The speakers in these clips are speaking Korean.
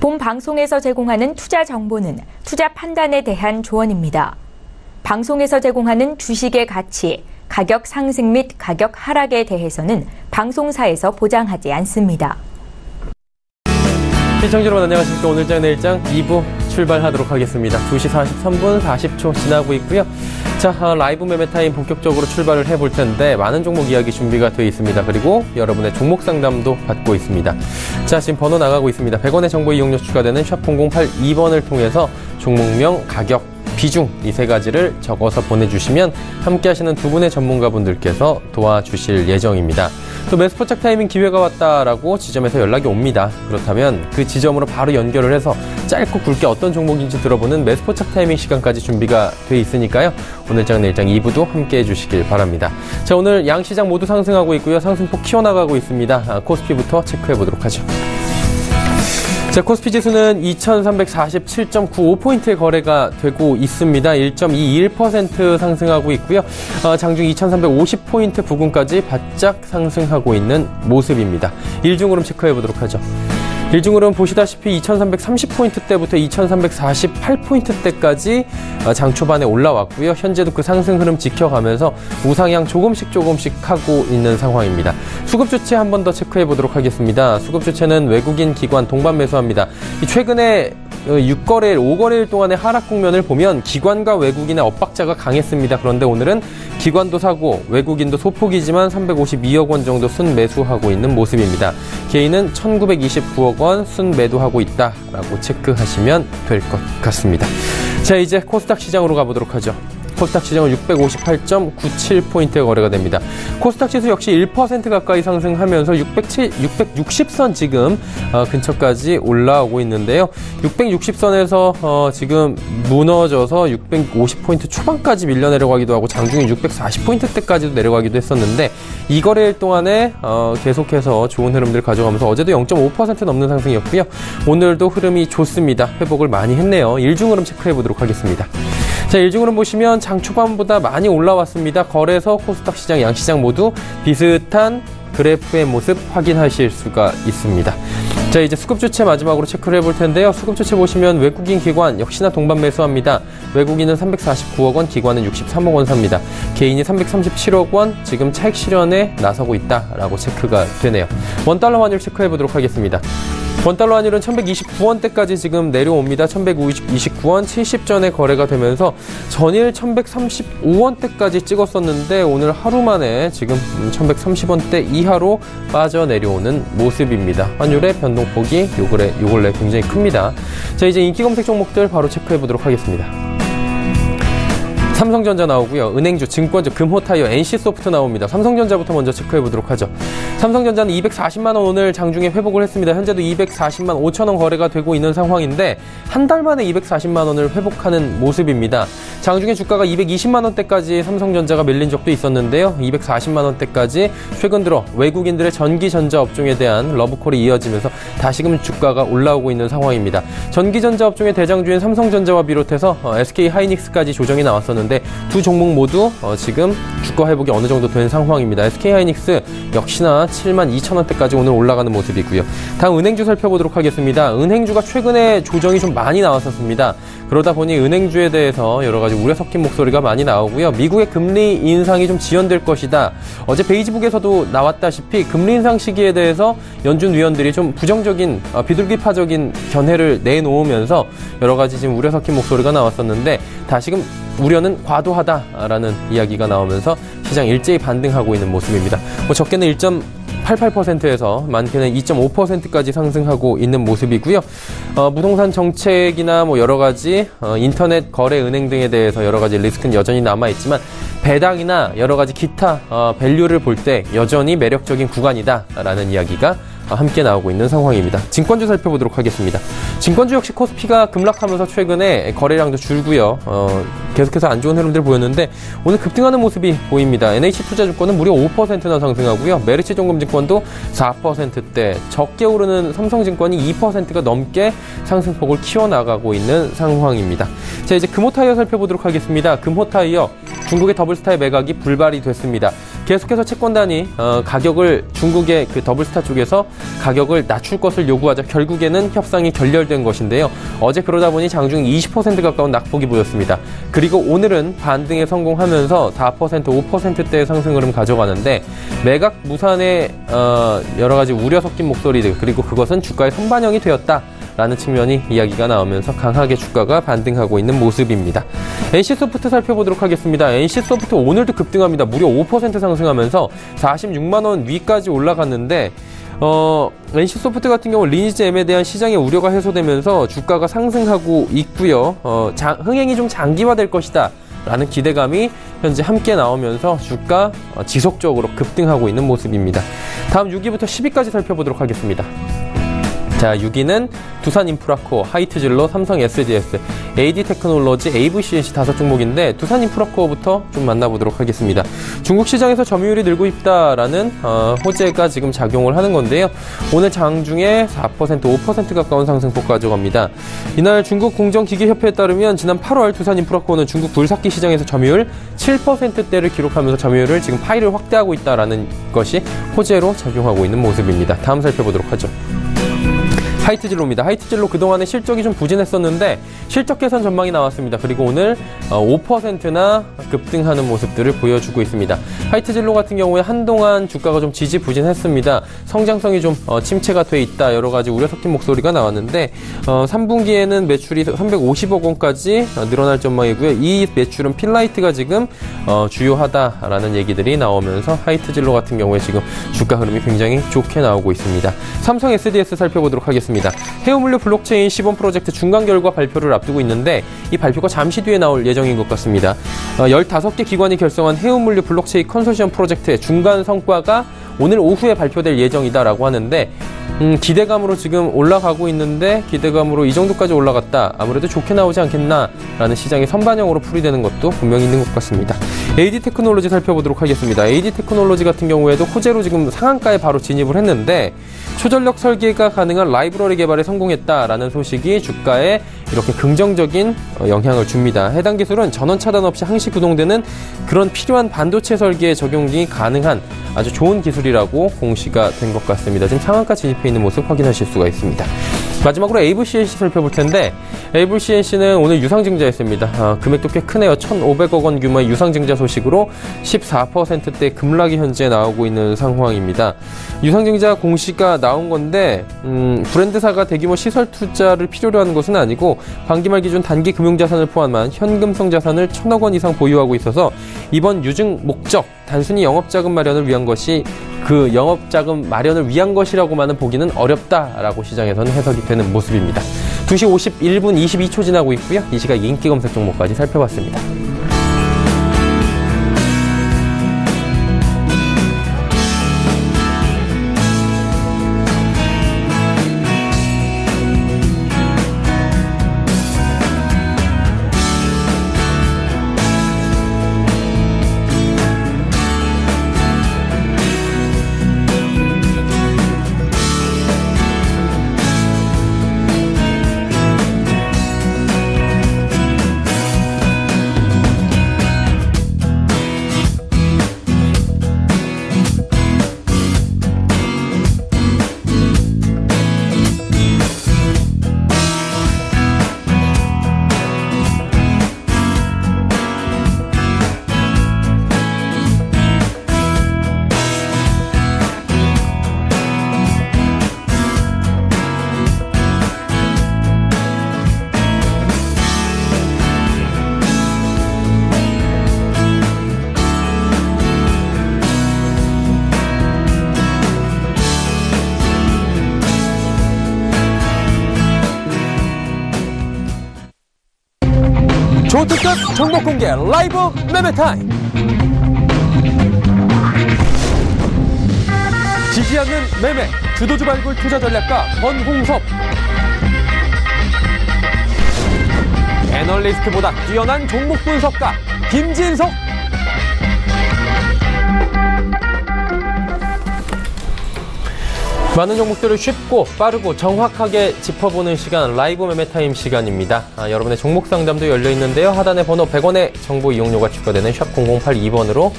본 방송에서 제공하는 투자 정보는 투자 판단에 대한 조언입니다. 방송에서 제공하는 주식의 가치, 가격 상승 및 가격 하락에 대해서는 방송사에서 보장하지 않습니다. 시청자 여러분 안녕하십니까. 오늘장 내일장 2부 출발하도록 하겠습니다. 2시 43분 40초 지나고 있고요. 자, 라이브 매매 타임 본격적으로 출발을 해볼 텐데 많은 종목 이야기 준비가 되어 있습니다. 그리고 여러분의 종목 상담도 받고 있습니다. 자, 지금 번호 나가고 있습니다. 100원의 정보 이용료 추가되는 샵 0082번을 통해서 종목명, 가격, 비중 이 세 가지를 적어서 보내주시면 함께 하시는 두 분의 전문가분들께서 도와주실 예정입니다. 또 매수포착 타이밍 기회가 왔다라고 지점에서 연락이 옵니다. 그렇다면 그 지점으로 바로 연결을 해서 짧고 굵게 어떤 종목인지 들어보는 매수포착 타이밍 시간까지 준비가 돼 있으니까요. 오늘장 내일장 2부도 함께 해주시길 바랍니다. 자, 오늘 양시장 모두 상승하고 있고요. 상승폭 키워나가고 있습니다. 코스피부터 체크해 보도록 하죠. 자, 코스피 지수는 2347.95포인트의 거래가 되고 있습니다. 1.21% 상승하고 있고요. 장중 2350포인트 부근까지 바짝 상승하고 있는 모습입니다. 일중으로 체크해 보도록 하죠. 일중으로는 보시다시피 2330포인트대부터 2348포인트대까지 장 초반에 올라왔고요. 현재도 그 상승 흐름 지켜가면서 우상향 조금씩 하고 있는 상황입니다. 수급 주체 한 번 더 체크해 보도록 하겠습니다. 수급 주체는 외국인 기관 동반 매수합니다. 최근에 6거래일, 5거래일 동안의 하락 국면을 보면 기관과 외국인의 엇박자가 강했습니다. 그런데 오늘은 기관도 사고 외국인도 소폭이지만 352억 원 정도 순매수하고 있는 모습입니다. 개인은 1929억 원 순매도하고 있다라고 체크하시면 될 것 같습니다. 자, 이제 코스닥 시장으로 가보도록 하죠. 코스닥 시장은 658.97포인트의 거래가 됩니다. 코스닥 지수 역시 1% 가까이 상승하면서 660선 지금 근처까지 올라오고 있는데요. 660선에서 지금 무너져서 650포인트 초반까지 밀려 내려가기도 하고 장중에 640포인트대까지도 내려가기도 했었는데 이 거래일 동안에 계속해서 좋은 흐름들 가져가면서 어제도 0.5% 넘는 상승이었고요. 오늘도 흐름이 좋습니다. 회복을 많이 했네요. 일중 흐름 체크해 보도록 하겠습니다. 자, 일중 흐름 보시면 장 초반보다 많이 올라왔습니다. 거래소, 코스닥 시장, 양시장 모두 비슷한 그래프의 모습 확인하실 수가 있습니다. 자, 이제 수급 주체 마지막으로 체크를 해볼 텐데요. 수급 주체 보시면 외국인 기관 역시나 동반 매수합니다. 외국인은 349억 원, 기관은 63억 원 삽니다. 개인이 337억 원 지금 차익 실현에 나서고 있다라고 체크가 되네요. 원달러 환율 체크해 보도록 하겠습니다. 원달러 환율은 1129원대까지 지금 내려옵니다. 1129원 70전에 거래가 되면서 전일 1135원대까지 찍었었는데 오늘 하루 만에 지금 1130원대 이하로 빠져내려오는 모습입니다. 환율의 변동폭이 요 근래 굉장히 큽니다. 자, 이제 인기 검색 종목들 바로 체크해 보도록 하겠습니다. 삼성전자 나오고요. 은행주, 증권주, 금호타이어, NC소프트 나옵니다. 삼성전자부터 먼저 체크해 보도록 하죠. 삼성전자는 240만 원 오늘 장중에 회복을 했습니다. 현재도 240만 5천 원 거래가 되고 있는 상황인데 한 달 만에 240만 원을 회복하는 모습입니다. 장중에 주가가 220만 원대까지 삼성전자가 밀린 적도 있었는데요. 240만 원대까지 최근 들어 외국인들의 전기전자 업종에 대한 러브콜이 이어지면서 다시금 주가가 올라오고 있는 상황입니다. 전기전자 업종의 대장주인 삼성전자와 비롯해서 SK하이닉스까지 조정이 나왔었는데 두 종목 모두 지금 주가 회복이 어느 정도 된 상황입니다. SK하이닉스 역시나 72,000원대까지 오늘 올라가는 모습이고요. 다음 은행주 살펴보도록 하겠습니다. 은행주가 최근에 조정이 좀 많이 나왔었습니다. 그러다 보니 은행주에 대해서 여러 가지 우려 섞인 목소리가 많이 나오고요. 미국의 금리 인상이 좀 지연될 것이다. 어제 베이지북에서도 나왔다시피 금리 인상 시기에 대해서 연준 위원들이 좀 부정적인 비둘기파적인 견해를 내놓으면서 여러 가지 지금 우려 섞인 목소리가 나왔었는데 다시금 우려는 과도하다라는 이야기가 나오면서 시장 일제히 반등하고 있는 모습입니다. 적게는 1.88%에서 많게는 2.5%까지 상승하고 있는 모습이고요. 부동산 정책이나 여러 가지 인터넷 거래 은행 등에 대해서 여러 가지 리스크는 여전히 남아 있지만 배당이나 여러 가지 기타 밸류를 볼 때 여전히 매력적인 구간이다라는 이야기가 함께 나오고 있는 상황입니다. 증권주 살펴보도록 하겠습니다. 증권주 역시 코스피가 급락하면서 최근에 거래량도 줄고요. 계속해서 안 좋은 흐름들 보였는데 오늘 급등하는 모습이 보입니다. NH투자증권은 무려 5%나 상승하고요. 메리츠종금증권도 4%대, 적게 오르는 삼성증권이 2%가 넘게 상승폭을 키워나가고 있는 상황입니다. 자, 이제 금호타이어 살펴보도록 하겠습니다. 금호타이어 중국의 더블스타의 매각이 불발이 됐습니다. 계속해서 채권단이 가격을 중국의 그 더블스타 쪽에서 가격을 낮출 것을 요구하자 결국에는 협상이 결렬된 것인데요. 어제 그러다 보니 장중 20% 가까운 낙폭이 보였습니다. 그리고 오늘은 반등에 성공하면서 4%, 5%대의 상승 흐름 가져가는데 매각 무산의 여러 가지 우려 섞인 목소리들 그리고 그것은 주가에 선반영이 되었다라는 측면이 이야기가 나오면서 강하게 주가가 반등하고 있는 모습입니다. NC소프트 살펴보도록 하겠습니다. NC소프트 오늘도 급등합니다. 무려 5% 상승하면서 46만 원 위까지 올라갔는데 NC소프트 같은 경우 리니지 M에 대한 시장의 우려가 해소되면서 주가가 상승하고 있고요. 흥행이 좀 장기화될 것이다 라는 기대감이 현재 함께 나오면서 주가 지속적으로 급등하고 있는 모습입니다. 다음 6위부터 10위까지 살펴보도록 하겠습니다. 자, 6위는 두산인프라코어, 하이트진로, 삼성 SDS, AD테크놀로지, AVCNC 5종목인데 두산인프라코어부터 좀 만나보도록 하겠습니다. 중국 시장에서 점유율이 늘고 있다라는 호재가 지금 작용을 하는 건데요. 오늘 장중에 4%, 5% 가까운 상승폭 가져갑니다. 이날 중국 공정기계협회에 따르면 지난 8월 두산인프라코어는 중국 굴삭기 시장에서 점유율 7%대를 기록하면서 점유율을 지금 파이를 확대하고 있다라는 것이 호재로 작용하고 있는 모습입니다. 다음 살펴보도록 하죠. 하이트진로입니다. 하이트진로 그동안에 실적이 좀 부진했었는데 실적 개선 전망이 나왔습니다. 그리고 오늘 5%나 급등하는 모습들을 보여주고 있습니다. 하이트진로 같은 경우에 한동안 주가가 좀 지지부진했습니다. 성장성이 좀 침체가 돼 있다. 여러 가지 우려 섞인 목소리가 나왔는데 3분기에는 매출이 350억 원까지 늘어날 전망이고요. 이 매출은 필라이트가 지금 주요하다라는 얘기들이 나오면서 하이트진로 같은 경우에 지금 주가 흐름이 굉장히 좋게 나오고 있습니다. 삼성 SDS 살펴보도록 하겠습니다. 해외물류 블록체인 시범 프로젝트 중간 결과 발표를 앞두고 있는데 이 발표가 잠시 뒤에 나올 예정인 것 같습니다. 15개 기관이 결성한 해외물류 블록체인 컨소시엄 프로젝트의 중간 성과가 오늘 오후에 발표될 예정이다라고 하는데 기대감으로 지금 올라가고 있는데 기대감으로 이 정도까지 올라갔다. 아무래도 좋게 나오지 않겠나라는 시장의 선반영으로 풀이되는 것도 분명히 있는 것 같습니다. AD테크놀로지 살펴보도록 하겠습니다. AD테크놀로지 같은 경우에도 호재로 지금 상한가에 바로 진입을 했는데 초전력 설계가 가능한 라이브러리 개발에 성공했다라는 소식이 주가에 이렇게 긍정적인 영향을 줍니다. 해당 기술은 전원 차단 없이 항시 구동되는 그런 필요한 반도체 설계에 적용이 가능한 아주 좋은 기술이라고 공시가 된 것 같습니다. 지금 상한가 진입해 있는 모습 확인하실 수가 있습니다. 마지막으로 AVCNC 살펴볼 텐데 AVCNC는 오늘 유상증자했습니다. 금액도 꽤 크네요. 1,500억 원 규모의 유상증자 소식으로 14%대 급락이 현재 나오고 있는 상황입니다. 유상증자 공시가 나온 건데 브랜드사가 대규모 시설 투자를 필요로 하는 것은 아니고 반기말 기준 단기 금융자산을 포함한 현금성 자산을 1,000억 원 이상 보유하고 있어서 이번 유증 목적 단순히 영업자금 마련을 위한 것이 그 영업자금 마련을 위한 것이라고만은 보기는 어렵다라고 시장에서는 해석이 되는 모습입니다. 2시 51분 22초 지나고 있고요. 이 시각 인기 검색 종목까지 살펴봤습니다. 초특급 종목 공개 라이브 매매 타임. 지지 않는 매매 주도주 발굴 투자 전략가 권홍섭. 애널리스트보다 뛰어난 종목 분석가 김진석. 많은 종목들을 쉽고 빠르고 정확하게 짚어보는 시간, 라이브 매매타임 시간입니다. 여러분의 종목 상담도 열려 있는데요. 하단에 번호 100원의 정보 이용료가 추가되는 샵 0082번으로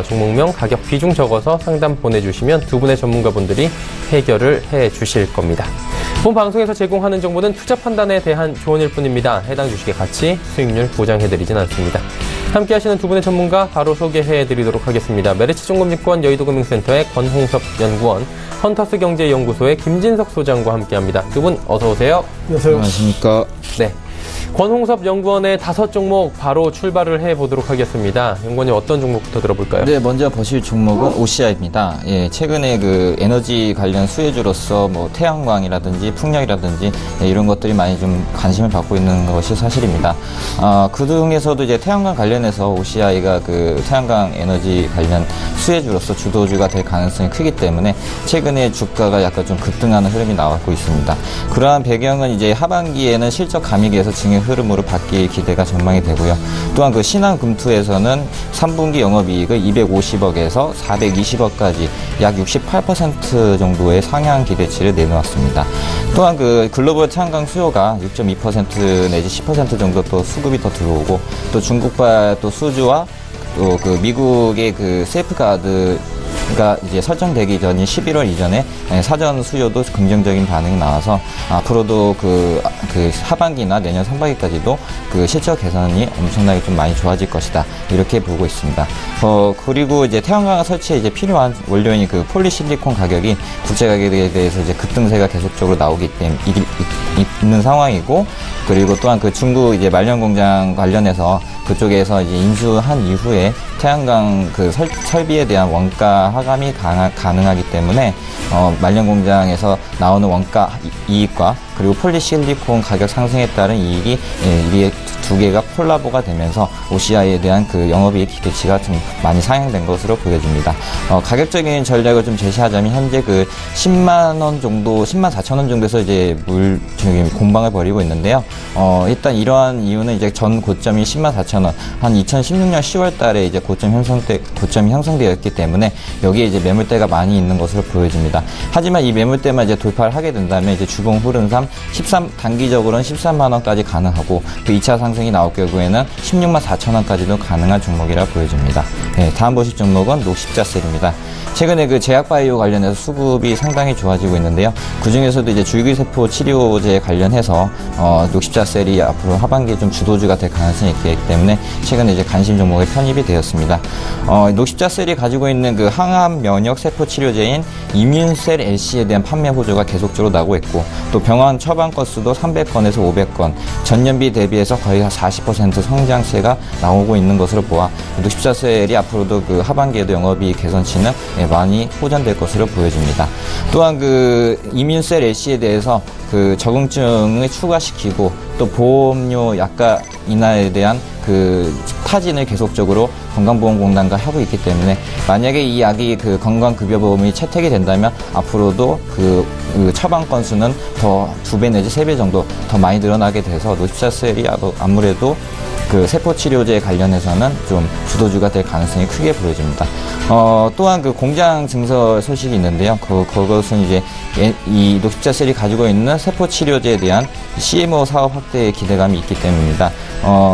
종목명, 가격, 비중 적어서 상담 보내주시면 두 분의 전문가분들이 해결을 해주실 겁니다. 본 방송에서 제공하는 정보는 투자 판단에 대한 조언일 뿐입니다. 해당 주식의 가치, 수익률 보장해드리진 않습니다. 함께 하시는 두 분의 전문가 바로 소개해드리도록 하겠습니다. 메리츠증권증권 여의도금융센터의 권홍섭 연구원, 헌터스 경제연구소의 김진석 소장과 함께합니다. 두 분 어서 오세요. 안녕하십니까. 네, 권홍섭 연구원의 5종목 바로 출발을 해보도록 하겠습니다. 연구원님 어떤 종목부터 들어볼까요? 네, 먼저 보실 종목은 OCI입니다. 예, 최근에 그 에너지 관련 수혜주로서 뭐 태양광이라든지 풍력이라든지 이런 것들이 많이 좀 관심을 받고 있는 것이 사실입니다. 그 중에서도 이제 태양광 관련해서 OCI가 그 태양광 에너지 관련 수혜주로서 주도주가 될 가능성이 크기 때문에 최근에 주가가 약간 좀 급등하는 흐름이 나오고 있습니다. 그러한 배경은 이제 하반기에는 실적 감익에서 증액 흐름으로 바뀔 기대가 전망이 되고요. 또한 그 신한금투에서는 3분기 영업이익을 250억에서 420억까지 약 68% 정도의 상향 기대치를 내놓았습니다. 또한 그 글로벌 태양광 수요가 6.2% 내지 10% 정도 또 수급이 더 들어오고, 또 중국발 또 수주와 또 그 미국의 그 세이프가드가 이제 설정되기 전인 11월 이전에 사전 수요도 긍정적인 반응이 나와서 앞으로도 그 하반기나 내년 상반기까지도 그 실적 개선이 엄청나게 좀 많이 좋아질 것이다, 이렇게 보고 있습니다. 그리고 이제 태양광 설치에 이제 필요한 원료인 그 폴리실리콘 가격이 국제 가격에 대해서 이제 급등세가 계속적으로 나오기 때문에 있는 상황이고, 그리고 또한 그 중국 이제 말년 공장 관련해서 그쪽에서 이제 인수한 이후에 태양광 그 설비에 대한 원가 하감이 가능하기 때문에 말년 공장에서 나오는 원가 이익과 그리고 폴리실리콘 가격 상승에 따른 이익이 이게 두 개가 콜라보가 되면서 OCI에 대한 그 영업이익 기대치가 좀 많이 상향된 것으로 보여집니다. 가격적인 전략을 좀 제시하자면 현재 그 10만 원 정도, 10만 4천 원 정도에서 이제 공방을 벌이고 있는데요. 일단 이러한 이유는 이제 전 고점이 10만 4천 원, 한 2016년 10월 달에 이제 고점이 형성되었기 때문에 여기에 이제 매물대가 많이 있는 것으로 보여집니다. 하지만 이 매물대만 이제 돌파를 하게 된다면 이제 주봉 흐름상 단기적으로는 13만 원까지 가능하고, 그 2차 상승이 나올 경우에는 16만 4천 원까지도 가능한 종목이라 보여집니다. 네, 다음 보실 종목은 녹십자셀입니다. 최근에 그 제약바이오 관련해서 수급이 상당히 좋아지고 있는데요. 그 중에서도 이제 줄기세포 치료제 관련해서 녹십자셀이 앞으로 하반기에 좀 주도주가 될 가능성이 있기 때문에 최근에 이제 관심 종목에 편입이 되었습니다. 녹십자셀이 가지고 있는 그 항암 면역 세포 치료제인 이뮨셀 LC에 대한 판매 호조가 계속적으로 나오고 있고, 또 병원 처방 건수도 300건에서 500건, 전년비 대비해서 거의 40% 성장세가 나오고 있는 것으로 보아 녹십자셀이 앞으로도 그 하반기에도 영업이익 개선치는 많이 호전될 것으로 보여집니다. 또한 그 이뮨셀 LC에 대해서 그 적응증을 추가시키고 또 보험료 약가 인하에 대한 그 타진을 계속적으로 건강보험공단과 하고 있기 때문에 만약에 이 약이 그 건강급여보험이 채택이 된다면 앞으로도 그 처방 건수는 더 2배 내지 3배 정도 더 많이 늘어나게 돼서 녹십자셀이 아무래도 그 세포치료제 관련해서는 좀 주도주가 될 가능성이 크게 보여집니다. 또한 그 공장 증설 소식이 있는데요. 그것은 이제 이 녹십자셀이 가지고 있는 세포치료제에 대한 CMO 사업 확대의 기대감이 있기 때문입니다.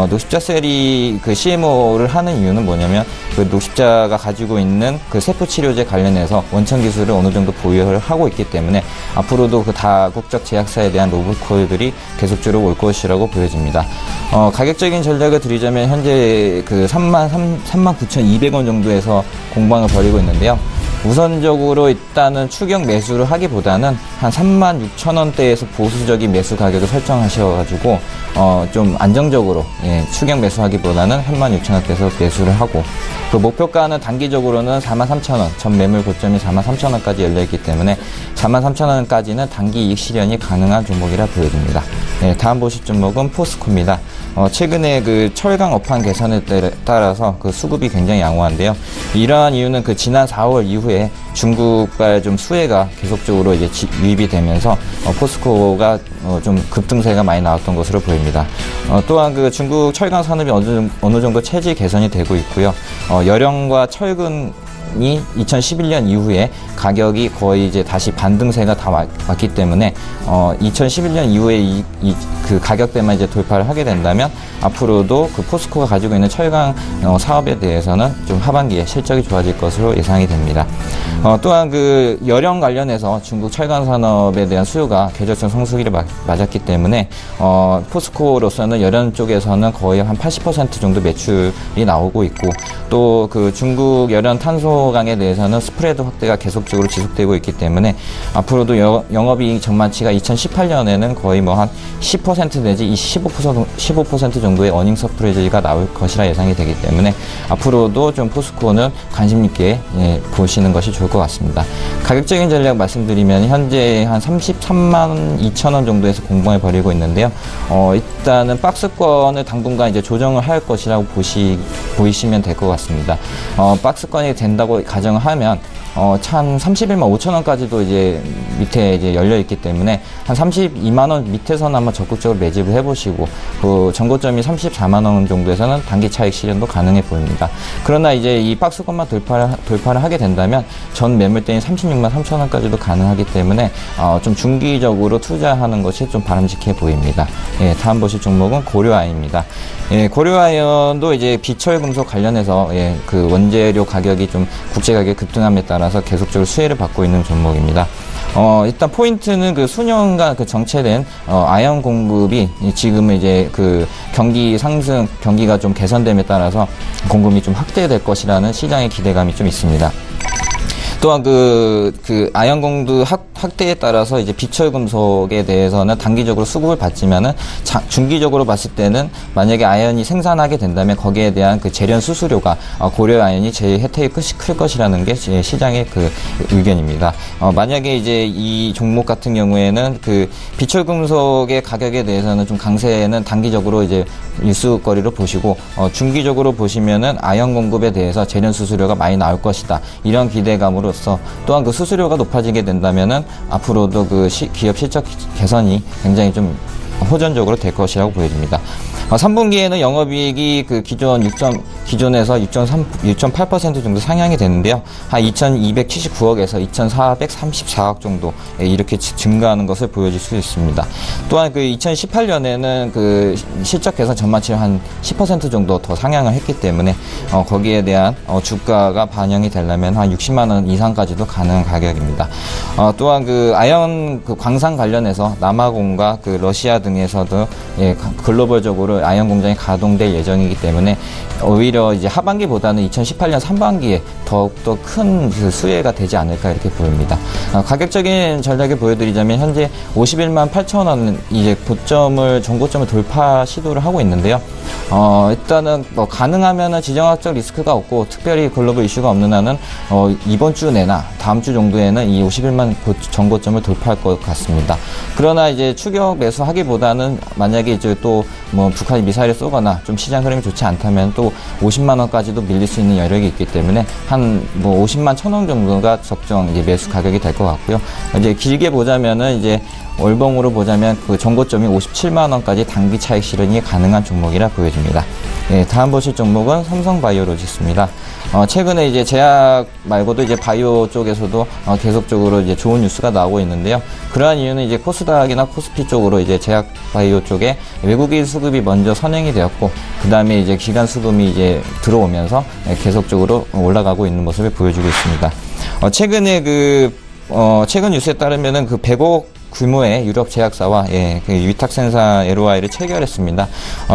녹십자셀이 그 CMO를 하는 이유는 뭐냐면 그 녹십자가 가지고 있는 그 세포치료제 관련해서 원천 기술을 어느 정도 보유를 하고 있기 때문에 앞으로도 그 다국적 제약사에 대한 로봇콜들이 계속적으로 올 것이라고 보여집니다. 가격적인 전략을 드리자면 현재 그 39,200원 정도에서 공방을 벌이고 있는데요. 우선적으로 일단은 추격 매수를 하기보다는 한 36,000원대에서 보수적인 매수 가격을 설정하셔가지고 좀 안정적으로 추격 매수하기보다는 36,000원대에서 매수를 하고, 그 목표가는 단기적으로는 43,000원, 전 매물 고점이 43,000원까지 열려있기 때문에 43,000원까지는 단기 이익 실현이 가능한 종목이라 보여집니다. 다음 보실 종목은 포스코입니다. 최근에 그 철강 업황 개선에 따라서 그 수급이 굉장히 양호한데요. 이러한 이유는 그 지난 4월 이후에 중국발 좀 수혜가 계속적으로 이제 유입이 되면서 포스코가 좀 급등세가 많이 나왔던 것으로 보입니다. 또한 그 중국 철강 산업이 어느 정도 체질 개선이 되고 있고요. 여령과 철근 이 2011년 이후에 가격이 거의 이제 다시 반등세가 다 왔기 때문에 2011년 이후에 그 가격대만 이제 돌파를 하게 된다면 앞으로도 그 포스코가 가지고 있는 철강 사업에 대해서는 좀 하반기에 실적이 좋아질 것으로 예상이 됩니다. 또한 그 열연 관련해서 중국 철강 산업에 대한 수요가 계절성 성수기를 맞았기 때문에 포스코로서는 열연 쪽에서는 거의 한 80% 정도 매출이 나오고 있고, 또 그 중국 열연 탄소강에 대해서는 스프레드 확대가 계속적으로 지속되고 있기 때문에 앞으로도 영업이익 전망치가 2018년에는 거의 뭐 한 10% 내지 15% 정도의 어닝 서프라이즈가 나올 것이라 예상이 되기 때문에 앞으로도 좀 포스코는 관심 있게 보시는 것이 좋을 것 같습니다. 가격적인 전략 말씀드리면 현재 한 33만 2천 원 정도에서 공방을 벌이고 있는데요. 일단은 박스권을 당분간 이제 조정을 할 것이라고 보이시면 될 것 같습니다. 박스권이 된다고 가정을 하면 한 31만 5천 원까지도 이제 밑에 이제 열려 있기 때문에 한 32만 원 밑에서는 한번 적극적으로 매집을 해보시고, 그 전고점이 34만 원 정도에서는 단기 차익 실현도 가능해 보입니다. 그러나 이제 이 박스권만 돌파를 하게 된다면 전 매물대인 36만 3천 원까지도 가능하기 때문에 좀 중기적으로 투자하는 것이 좀 바람직해 보입니다. 예, 다음 보실 종목은 고려아연입니다. 예, 고려아연도 이제 비철금속 관련해서 그 원재료 가격이 좀 국제 가격이 급등함에 따라서 계속적으로 수혜를 받고 있는 종목입니다. 일단 포인트는 그 수년간 그 정체된 아연 공급이 지금은 이제 그 경기가 좀 개선됨에 따라서 공급이 좀 확대될 것이라는 시장의 기대감이 좀 있습니다. 또한 그 아연 공급 확대에 따라서 이제 비철금속에 대해서는 단기적으로 수급을 받지만은 중기적으로 봤을 때는 만약에 아연이 생산하게 된다면 거기에 대한 그 재련 수수료가 고려 아연이 제일 혜택이 클 것이라는 게 시장의 그 의견입니다. 만약에 이제 이 종목 같은 경우에는 그 비철금속의 가격에 대해서는 좀 강세는 단기적으로 이제 뉴스거리로 보시고, 중기적으로 보시면은 아연 공급에 대해서 재련 수수료가 많이 나올 것이다, 이런 기대감으로써 또한 그 수수료가 높아지게 된다면은 앞으로도 그 기업 실적 개선이 굉장히 좀 호전적으로 될 것이라고 보여집니다. 3분기에는 영업이익이 그 기존에서 6.8% 정도 상향이 되는데요. 한 2,279억에서 2,434억 정도 이렇게 증가하는 것을 보여줄 수 있습니다. 또한 그 2018년에는 그 실적 개선 전망치를 한 10% 정도 더 상향을 했기 때문에 거기에 대한 주가가 반영이 되려면 한 60만 원 이상까지도 가능한 가격입니다. 또한 그 아연 그 광산 관련해서 남아공과 그 러시아 등에서도 글로벌적으로 아연 공장이 가동될 예정이기 때문에 오히려 이제 하반기보다는 2018년 상반기에 더욱더 큰 그 수혜가 되지 않을까 이렇게 보입니다. 가격적인 전략을 보여드리자면 현재 51만 8천 원 이제 전고점을 돌파 시도를 하고 있는데요. 일단은 뭐 가능하면은 지정학적 리스크가 없고 특별히 글로벌 이슈가 없는 한은 이번 주 내나 다음 주 정도에는 이 51만 전고점을 돌파할 것 같습니다. 그러나 이제 추격 매수하기보다는 만약에 이제 또 뭐 북한이 미사일을 쏘거나 좀 시장 흐름이 좋지 않다면 또 50만 원까지도 밀릴 수 있는 여력이 있기 때문에 한 뭐 50만 1,000원 정도가 적정 이제 매수 가격이 될 것 같고요. 이제 길게 보자면은 이제 월봉으로 보자면 그 전고점이 57만 원까지 단기 차익 실현이 가능한 종목이라 보여집니다. 예, 다음 보실 종목은 삼성바이오로직스입니다. 최근에 이제 제약 말고도 이제 바이오 쪽에서도 계속적으로 이제 좋은 뉴스가 나오고 있는데요. 그러한 이유는 이제 코스닥이나 코스피 쪽으로 이제 제약 바이오 쪽에 외국인 수급이 먼저 선행이 되었고, 그 다음에 이제 기관 수급이 이제 들어오면서 계속적으로 올라가고 있는 모습을 보여주고 있습니다. 최근에 최근 뉴스에 따르면은 그 100억 규모의 유럽 제약사와 그 위탁생산 LOI를 체결했습니다.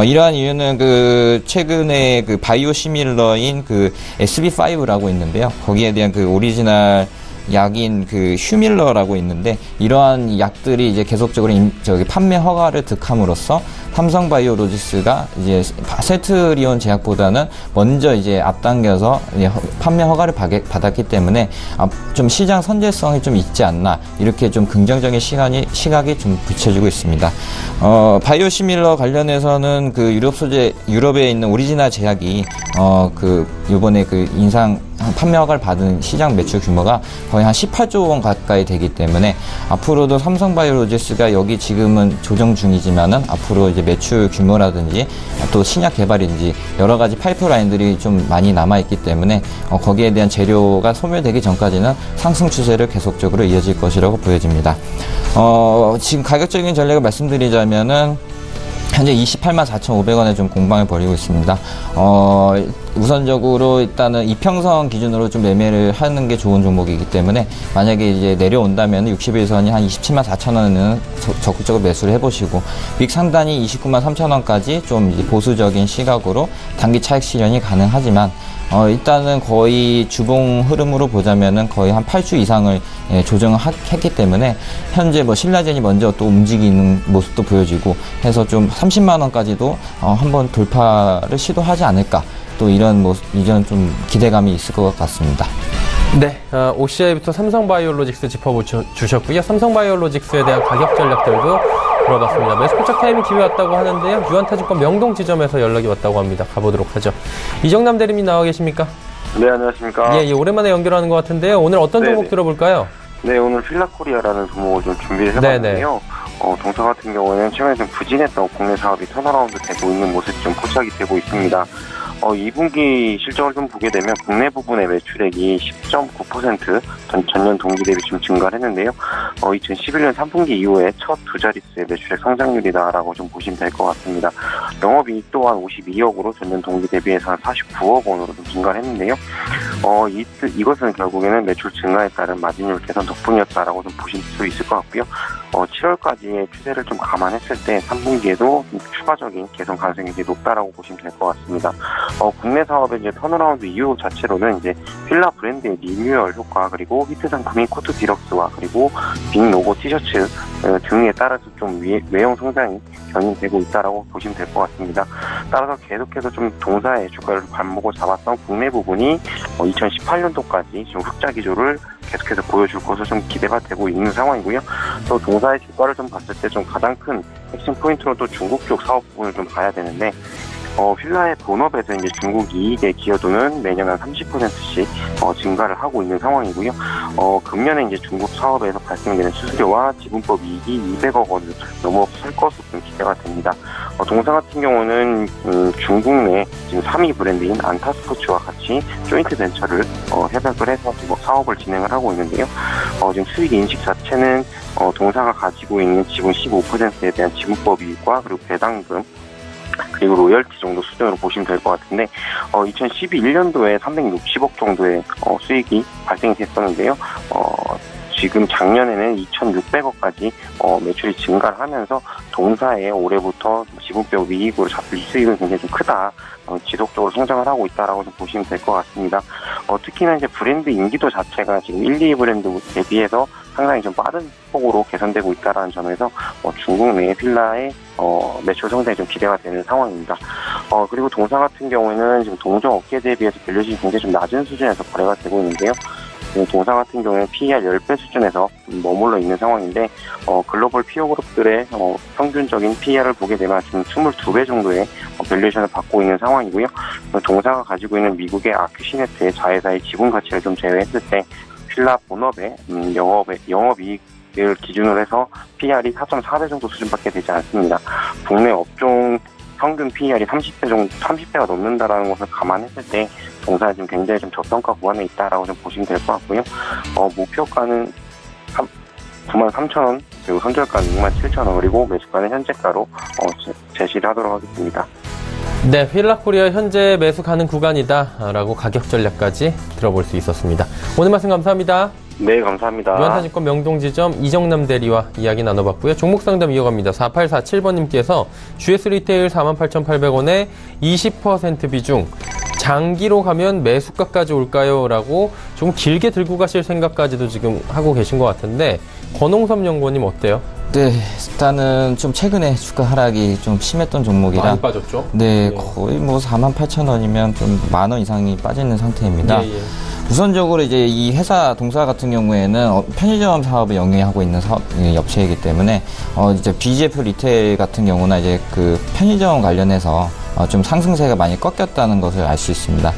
이러한 이유는 그 최근에 그 바이오 시밀러인 그 SB5라고 있는데요. 거기에 대한 그 오리지널 약인 그 휴밀러라고 있는데, 이러한 약들이 이제 계속적으로 판매 허가를 득함으로써 삼성바이오로직스가 이제 셀트리온 제약보다는 먼저 이제 앞당겨서 판매 허가를 받았기 때문에 좀 시장 선제성이 좀 있지 않나, 이렇게 좀 긍정적인 시각이 좀 비춰지고 있습니다. 바이오시밀러 관련해서는 그 유럽에 있는 오리지널 제약이 요번에 그 판매허가를 받은 시장 매출 규모가 거의 한 18조 원 가까이 되기 때문에 앞으로도 삼성바이오로직스가 여기 지금은 조정 중이지만은 앞으로 이제 매출 규모라든지 또 신약 개발인지 여러 가지 파이프라인들이 좀 많이 남아있기 때문에 거기에 대한 재료가 소멸되기 전까지는 상승 추세를 계속적으로 이어질 것이라고 보여집니다. 지금 가격적인 전략을 말씀드리자면은 현재 28만 4,500원에 좀 공방을 벌이고 있습니다. 우선적으로 일단은 이평선 기준으로 좀 매매를 하는 게 좋은 종목이기 때문에 만약에 이제 내려온다면 60일선이 한 27만 4,000원은 적극적으로 매수를 해보시고 윅 상단이 29만 3,000원까지 좀 이제 보수적인 시각으로 단기 차익 실현이 가능하지만 일단은 거의 주봉 흐름으로 보자면은 거의 한 8주 이상을 조정을 했기 때문에 현재 뭐 신라젠이 먼저 또 움직이는 모습도 보여지고 해서 좀 30만원까지도 한번 돌파를 시도하지 않을까 또 이런 좀 기대감이 있을 것 같습니다. 네, OCI부터 삼성바이오로직스 짚어주셨고요. 삼성바이오로직스에 대한 가격 전략들도 들어봤습니다. 매수포착 타이밍 기회 왔다고 하는데요. 유한타증권 명동 지점에서 연락이 왔다고 합니다. 가보도록 하죠. 이정남 대리님 나와 계십니까? 네, 안녕하십니까. 예, 오랜만에 연결하는 것 같은데요. 오늘 어떤 종목 들어볼까요? 네, 오늘 필라코리아라는 종목을 좀 준비를 해봤는데요. 동사 같은 경우에는 최근에 좀 부진했던 국내 사업이 턴어라운드 되고 있는 모습이 좀 포착이 되고 있습니다. 2분기 실적을 좀 보게 되면 국내 부분의 매출액이 10.9% 전년 동기 대비 좀 증가를 했는데요. 2011년 3분기 이후에 첫 두 자릿수의 매출액 성장률이다라고 좀 보시면 될 것 같습니다. 영업이익 또한 52억으로 전년 동기 대비해서 한 49억 원으로 좀 증가를 했는데요. 이것은 결국에는 매출 증가에 따른 마진율 개선 덕분이었다라고 좀 보실 수 있을 것 같고요. 7월까지의 추세를 좀 감안했을 때 3분기에도 추가적인 개선 가능성이 높다라고 보시면 될 것 같습니다. 국내 사업의 이제 턴어라운드 이유 자체로는 이제 필라 브랜드의 리뉴얼 효과 그리고 히트 상품인 코트 디럭스와 그리고 빅 로고 티셔츠 등에 따라서 좀 외형 성장이 견인되고 있다라고 보시면 될 것 같습니다. 따라서 계속해서 좀 동사의 주가를 반목을 잡았던 국내 부분이 2018년도까지 지금 흑자 기조를 계속해서 보여줄 것으로 좀 기대가 되고 있는 상황이고요. 또 동사의 주가를 좀 봤을 때 좀 가장 큰 핵심 포인트로 또 중국 쪽 사업 부분을 좀 봐야 되는데 필라의 본업에서 이제 중국 이익의 기여도는 매년 한 30%씩 증가를 하고 있는 상황이고요. 금년에 이제 중국 사업에서 발생되는 수수료와 지분법 이익이 200억 원을 넘어설 것으로 좀 기대가 됩니다. 동사 같은 경우는 중국 내 지금 3위 브랜드인 안타스포츠와 같이 조인트 벤처를 협약을 해서 사업을 진행을 하고 있는데요. 지금 수익 인식 자체는 동사가 가지고 있는 지분 15%에 대한 지분법 이익과 그리고 배당금 그리고 로열티 정도 수준으로 보시면 될 것 같은데 2011년도에 360억 정도의 수익이 발생이 됐었는데요. 지금 작년에는 2,600억까지 매출이 증가를 하면서 동사의 올해부터 지분법 이익으로 잡힐 수익은 굉장히 좀 크다. 지속적으로 성장을 하고 있다라고 좀 보시면 될 것 같습니다. 특히나 이제 브랜드 인지도 자체가 지금 1, 2위 브랜드에 비해서 상당히 좀 빠른 폭으로 개선되고 있다라는 점에서 중국 내 필라의 매출 성장이 좀 기대가 되는 상황입니다. 그리고 동사 같은 경우에는 지금 동종 업계 대비해서 밸류에이션이 굉장히 좀 낮은 수준에서 거래가 되고 있는데요. 동사 같은 경우에는 PER 10배 수준에서 머물러 있는 상황인데 글로벌 피어 그룹들의 평균적인 PER을 보게 되면 지금 22배 정도의 밸류에이션을 받고 있는 상황이고요. 동사가 가지고 있는 미국의 아큐시네트의 자회사의 지분 가치를 좀 제외했을 때 필라 본업의 영업이익을 기준으로 해서 PER이 4.4배 정도 수준밖에 되지 않습니다. 국내 업종 평균 PER이 30배가 넘는다라는 것을 감안했을 때 동사가 지금 굉장히 좀 저평가 구간에 있다라고 좀 보시면 될 것 같고요. 목표가는 93,000원, 그리고 선절가는 67,000원, 그리고 매수가는 현재가로 제시를 하도록 하겠습니다. 네, 필라코리아 현재 매수 가능 구간이다라고 가격 전략까지 들어볼 수 있었습니다. 오늘 말씀 감사합니다. 네, 감사합니다. 유한타증권 명동지점 이정남 대리와 이야기 나눠봤고요. 종목 상담 이어갑니다. 4847번님께서 GS 리테일 48,800원에 20% 비중 장기로 가면 매수가까지 올까요? 라고 좀 길게 들고 가실 생각까지도 지금 하고 계신 것 같은데 권홍섭 연구원님 어때요? 네, 일단은 좀 최근에 주가 하락이 좀 심했던 종목이라 많이 빠졌죠? 네, 거의 뭐 48,000원이면 좀 10,000원 이상이 빠지는 상태입니다. 예. 우선적으로 이제 이 회사 동사 같은 경우에는 편의점 사업을 영위하고 있는 업체이기 때문에 이제 BGF 리테일 같은 경우나 이제 그 편의점 관련해서 좀 상승세가 많이 꺾였다는 것을 알 수 있습니다.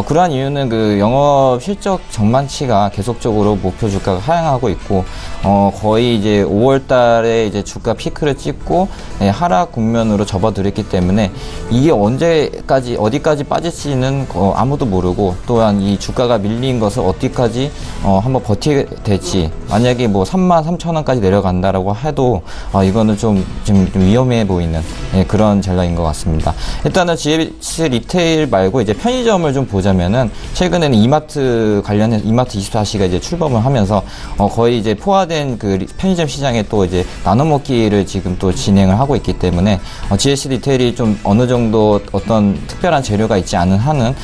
그러한 이유는 그 영업 실적 전망치가 계속적으로 목표 주가가 하향하고 있고, 거의 이제 5월 달에 이제 주가 피크를 찍고 하락 국면으로 접어들었기 때문에 이게 언제까지 어디까지 빠질지는 아무도 모르고, 또한 이 주가가 밀린 것을 어디까지 한번 버티게 될지, 만약에 뭐 33,000원까지 내려간다라고 해도 이거는 좀 위험해 보이는 그런 전략인 것 같습니다. 일단은 GS 리테일 말고 이제 편의점을 좀 보자면은, 최근에는 이마트 관련해서 이마트 24시가 이제 출범을 하면서 거의 이제 포화된 그 편의점 시장에 또 이제 나눠먹기를 지금 또 진행을 하고 있기 때문에 GS 리테일이 좀 어느 정도 어떤 특별한 재료가 있지 않은 한은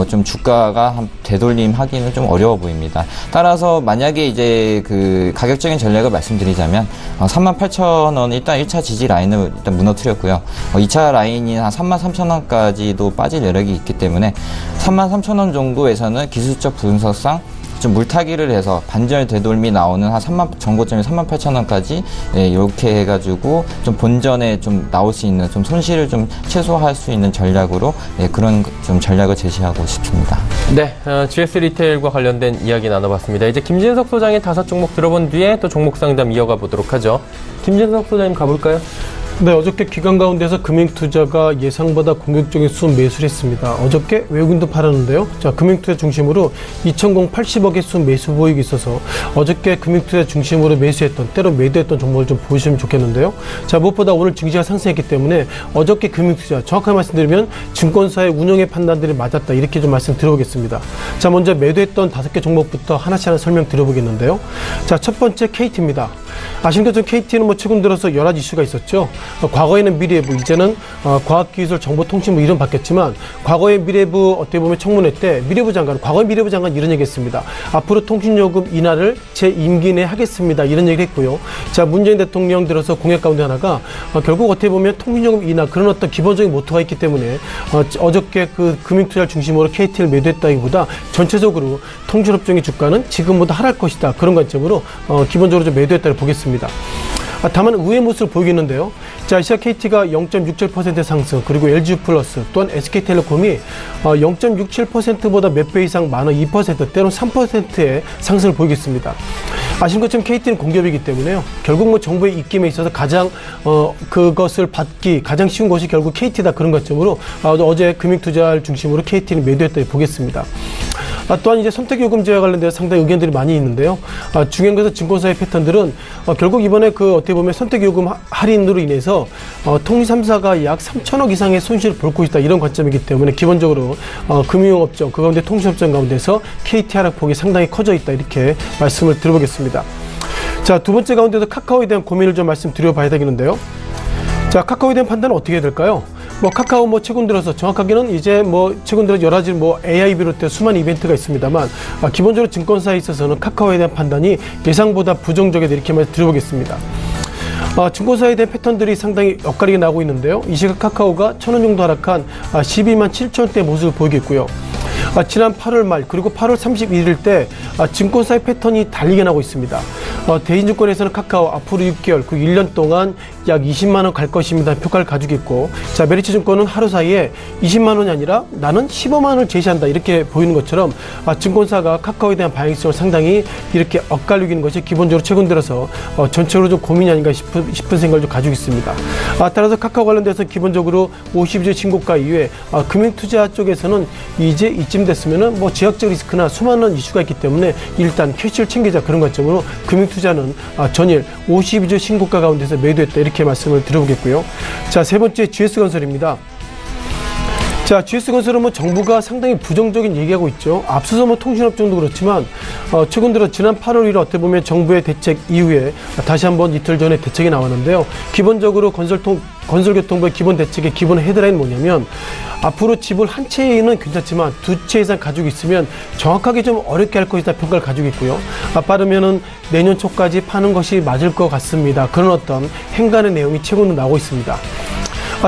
좀 주가가 한 되돌림하기는 좀 어려워 보입니다. 따라서 만약에 이제 그 가격적인 전략을 말씀드리자면 38,000원 일단 1차 지지 라인을 일단 무너뜨렸고요. 2차 라인이 한 33,000원까지도 빠질 여력이 있기 때문에 33,000원 정도에서는 기술적 분석상 좀 물타기를 해서 반절 되돌미 나오는 한 전고점이 38,000원까지 이렇게 해가지고 좀 본전에 좀 나올 수 있는, 좀 손실을 좀 최소화할 수 있는 전략으로 그런 좀 전략을 제시하고 싶습니다. 네, GS 리테일과 관련된 이야기 나눠봤습니다. 이제 김진석 소장의 5종목 들어본 뒤에 또 종목 상담 이어가 보도록 하죠. 김진석 소장님 가볼까요? 네, 어저께 기관 가운데서 금융투자가 예상보다 공격적인 순 매수를 했습니다. 어저께 외국인도 팔았는데요. 자, 금융투자 중심으로 2,080억의 순 매수 보이기 있어서 어저께 금융투자 중심으로 매수했던, 때로 매도했던 종목을 좀 보시면 좋겠는데요. 자, 무엇보다 오늘 증시가 상승했기 때문에 어저께 금융투자, 정확하게 말씀드리면 증권사의 운영의 판단들이 맞았다, 이렇게 좀 말씀 드려보겠습니다. 자, 먼저 매도했던 5개 종목부터 하나씩 하나 설명 드려보겠는데요. 자, 첫 번째 KT입니다. 아시는 것처럼 KT는 뭐 최근 들어서 여러 가지 이슈가 있었죠. 과거에는 미래부, 이제는 과학기술 정보통신부 이름 바뀌었지만, 과거의 미래부 어떻게 보면 청문회 때 과거의 미래부 장관 이런 얘기 했습니다. 앞으로 통신요금 인하를 제 임기 내에 하겠습니다, 이런 얘기를 했고요. 자, 문재인 대통령 들어서 공약 가운데 하나가 결국 어떻게 보면 통신요금 인하, 그런 어떤 기본적인 모토가 있기 때문에 어저께 그 금융투자를 중심으로 KT를 매도했다기보다 전체적으로 통신업종의 주가는 지금보다 하락할 것이다, 그런 관점으로 기본적으로 좀 매도했다고 보겠습니다. 다만 의외의 모습을 보이겠는데요. 자, 아시아 KT가 0.67% 상승, 그리고 LG플러스 또한 SK텔레콤이 0.67%보다 몇 배 이상 많은 2%, 때로는 3%의 상승을 보이겠습니다. 아시는 것처럼 KT는 공기업이기 때문에요. 결국 뭐 정부의 입김에 있어서 가장 그것을 받기 가장 쉬운 것이 결국 KT다, 그런 관점으로 어제 금융투자를 중심으로 KT는 매도했다고 보겠습니다. 또한 이제 선택요금제와 관련돼서 상당히 의견들이 많이 있는데요. 중요한 것은 증권사의 패턴들은 결국 이번에 그 어떻게 보면 선택요금 할인으로 인해서 통신 3사가 약 3천억 이상의 손실을 볼 것이다, 이런 관점이기 때문에 기본적으로 금융업종, 그 가운데 통신업종 가운데서 KT 하락폭이 상당히 커져 있다, 이렇게 말씀을 드려보겠습니다. 자, 두 번째 가운데도 카카오에 대한 고민을 좀 말씀드려봐야 되겠는데요. 자, 카카오에 대한 판단은 어떻게 해야 될까요? 카카오 최근 들어서, 정확하게는 이제 최근 들어 여러 가지 AI 비롯해 수많은 이벤트가 있습니다만, 기본적으로 증권사에 있어서는 카카오에 대한 판단이 예상보다 부정적이다, 이렇게 말씀드려보겠습니다. 증권사에 대한 패턴들이 상당히 엇갈리게 나오고 있는데요. 이 시각 카카오가 1,000원 정도 하락한 12만 7천원대 모습을 보이겠고요. 지난 8월 말 그리고 8월 31일 때 증권사의 패턴이 달리게 나오고 있습니다. 대인증권에서는 카카오 앞으로 6개월, 그 1년 동안 약 20만 원 갈 것입니다, 평가를 가지고 있고, 자, 메리츠증권은 하루 사이에 20만 원이 아니라 나는 15만 원을 제시한다, 이렇게 보이는 것처럼 증권사가 카카오에 대한 방향성을 상당히 이렇게 엇갈리고 있는 것이 기본적으로 최근 들어서 전체적으로 좀 고민이 아닌가 싶은 생각을 좀 가지고 있습니다. 따라서 카카오 관련돼서 기본적으로 52주 신고가 이후에 금융투자 쪽에서는 이제 이쯤 됐으면은 지역적 리스크나 수많은 이슈가 있기 때문에 일단 캐시를 챙기자, 그런 관점으로 금융투자는 전일 52주 신고가 가운데서 매도했다, 이렇게 말씀을 드려보겠고요. 자, 세 번째 GS건설입니다. 자, GS건설은 정부가 상당히 부정적인 얘기하고 있죠. 앞서서 통신업종도 그렇지만 최근 들어 지난 8월 1일 어떻게 보면 정부의 대책 이후에 다시 한번 이틀 전에 대책이 나왔는데요. 기본적으로 건설교통부의 기본 대책의 기본 헤드라인은 뭐냐면, 앞으로 집을 한 채는 괜찮지만 두 채 이상 가지고 있으면 정확하게 좀 어렵게 할 것이다, 평가를 가지고 있고요. 빠르면은 내년 초까지 파는 것이 맞을 것 같습니다, 그런 어떤 행간의 내용이 최근으로 나오고 있습니다.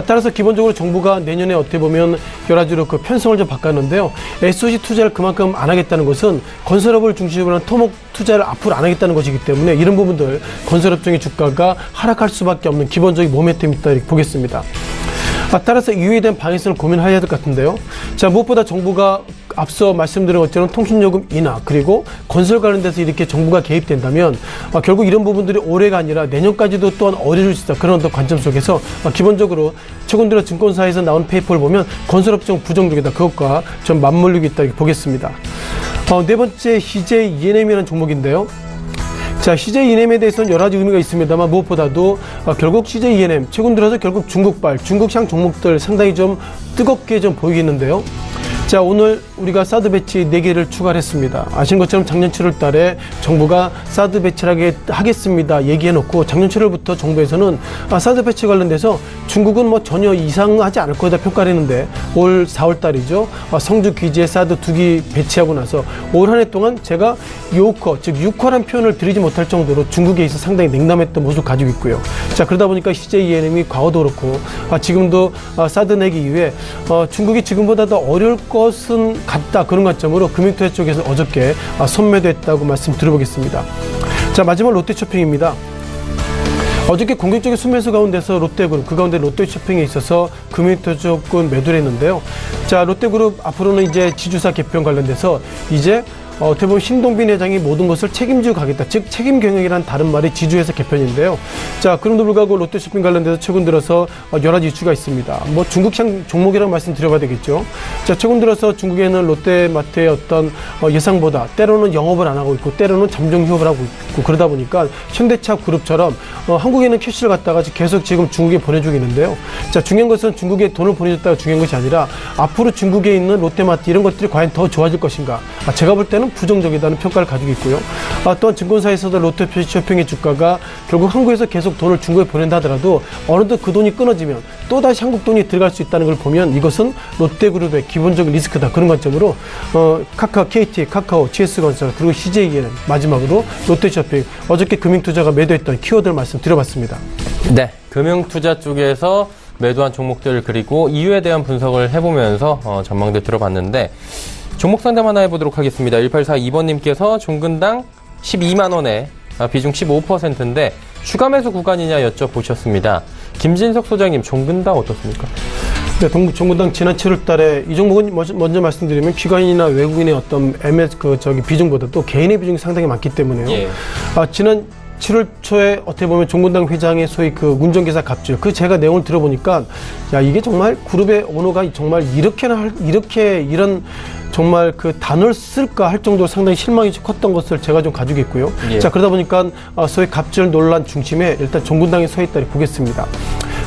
따라서 기본적으로 정부가 내년에 어떻게 보면 여러 가지로 그 편성을 좀 바꿨는데요. SOC 투자를 그만큼 안 하겠다는 것은 건설업을 중심으로 한 토목 투자를 앞으로 안 하겠다는 것이기 때문에 이런 부분들 건설업종의 주가가 하락할 수밖에 없는 기본적인 모멘텀이 있다, 이렇게 보겠습니다. 따라서 이유에 대한 방향성을 고민해야 될 것 같은데요. 자, 무엇보다 정부가 앞서 말씀드린 것처럼 통신요금 인하 그리고 건설 관련돼서 이렇게 정부가 개입된다면 결국 이런 부분들이 올해가 아니라 내년까지도 또한 어려질 수 있다. 그런 어떤 관점 속에서 기본적으로 최근 들어 증권사에서 나온 페이퍼를 보면 건설업종 부정적이다. 그것과 좀 맞물리고 있다. 이렇게 보겠습니다. 네 번째 CJ ENM이라는 종목인데요. 자, CJ ENM에 대해서는 여러 가지 의미가 있습니다만 무엇보다도 결국 CJ ENM 최근 들어서 결국 중국발, 중국향 종목들 상당히 좀 뜨겁게 좀 보이겠는데요. 자, 오늘 우리가 사드 배치 4개를 추가를 했습니다. 아신 것처럼 작년 7월 달에 정부가 사드 배치를 하겠습니다 얘기해놓고 작년 7월부터 정부에서는 사드 배치 관련돼서 중국은 뭐 전혀 이상하지 않을 거다 평가를 했는데 올 4월 달이죠. 성주 기지에 사드 2기 배치하고 나서 올 한 해 동안 제가 요커, 즉 6화란 표현을 드리지 못할 정도로 중국에 있어 상당히 냉담했던 모습을 가지고 있고요. 자, 그러다 보니까 CJ ENM이 과거도 그렇고 지금도 사드 내기 이후에 중국이 지금보다 더 어려울 것은 같다. 그런 관점으로 금융투자 쪽에서 어저께 선매도했다고 말씀드려보겠습니다. 자, 마지막 롯데쇼핑입니다. 어저께 공격적인 순매수 가운데서 롯데그룹, 그 가운데 롯데쇼핑에 있어서 금융투자 쪽은 매도를 했는데요. 자, 롯데그룹 앞으로는 이제 지주사 개편 관련돼서 이제 어떻게 보면 신동빈 회장이 모든 것을 책임지고 가겠다. 즉 책임 경영이란 다른 말이 지주회사 개편인데요. 자, 그럼에도 불구하고 롯데쇼핑 관련돼서 최근 들어서 여러 가지 이슈가 있습니다. 뭐 중국향 종목이라고 말씀드려봐야 되겠죠. 자, 최근 들어서 중국에는 롯데마트의 어떤 예상보다 때로는 영업을 안 하고 있고 때로는 잠정 휴업을 하고 있고 그러다 보니까 현대차 그룹처럼 한국에는 캐시를 갖다가 계속 지금 중국에 보내주고 있는데요. 자, 중요한 것은 중국에 돈을 보내줬다가 중요한 것이 아니라 앞으로 중국에 있는 롯데마트 이런 것들이 과연 더 좋아질 것인가. 제가 볼 때는 부정적이다는 평가를 가지고 있고요. 또한 증권사에서도 롯데쇼핑의 주가가 결국 한국에서 계속 돈을 중국에 보낸다 하더라도 어느덧 그 돈이 끊어지면 또다시 한국 돈이 들어갈 수 있다는 걸 보면 이것은 롯데그룹의 기본적인 리스크다. 그런 관점으로 카카오, KT, 카카오, GS건설 그리고 CJENM 마지막으로 롯데쇼핑 어저께 금융투자가 매도했던 키워드를 말씀드려봤습니다. 네, 금융투자 쪽에서 매도한 종목들 그리고 이유에 대한 분석을 해보면서 전망들 들어봤는데 종목 상담 하나 해보도록 하겠습니다. 1842번님께서 종근당 12만원에 비중 15%인데 추가 매수 구간이냐 여쭤보셨습니다. 김진석 소장님, 종근당 어떻습니까? 네, 종근당 지난 7월 달에 이 종목은 먼저 말씀드리면 기관이나 외국인의 어떤 비중보다 또 개인의 비중이 상당히 많기 때문에요. 예. 지난 7월 초에 어떻게 보면 종근당 회장의 소위 그 운전기사 갑질, 제가 내용을 들어보니까 야, 이게 정말 그룹의 오너가 정말 이런 정말 그 단어를 쓸까 할 정도로 상당히 실망이 컸던 것을 제가 좀 가지고 있고요. 예. 자, 그러다 보니까 소위 갑질 논란 중심에 일단 종근당이 서 있다고 보겠습니다.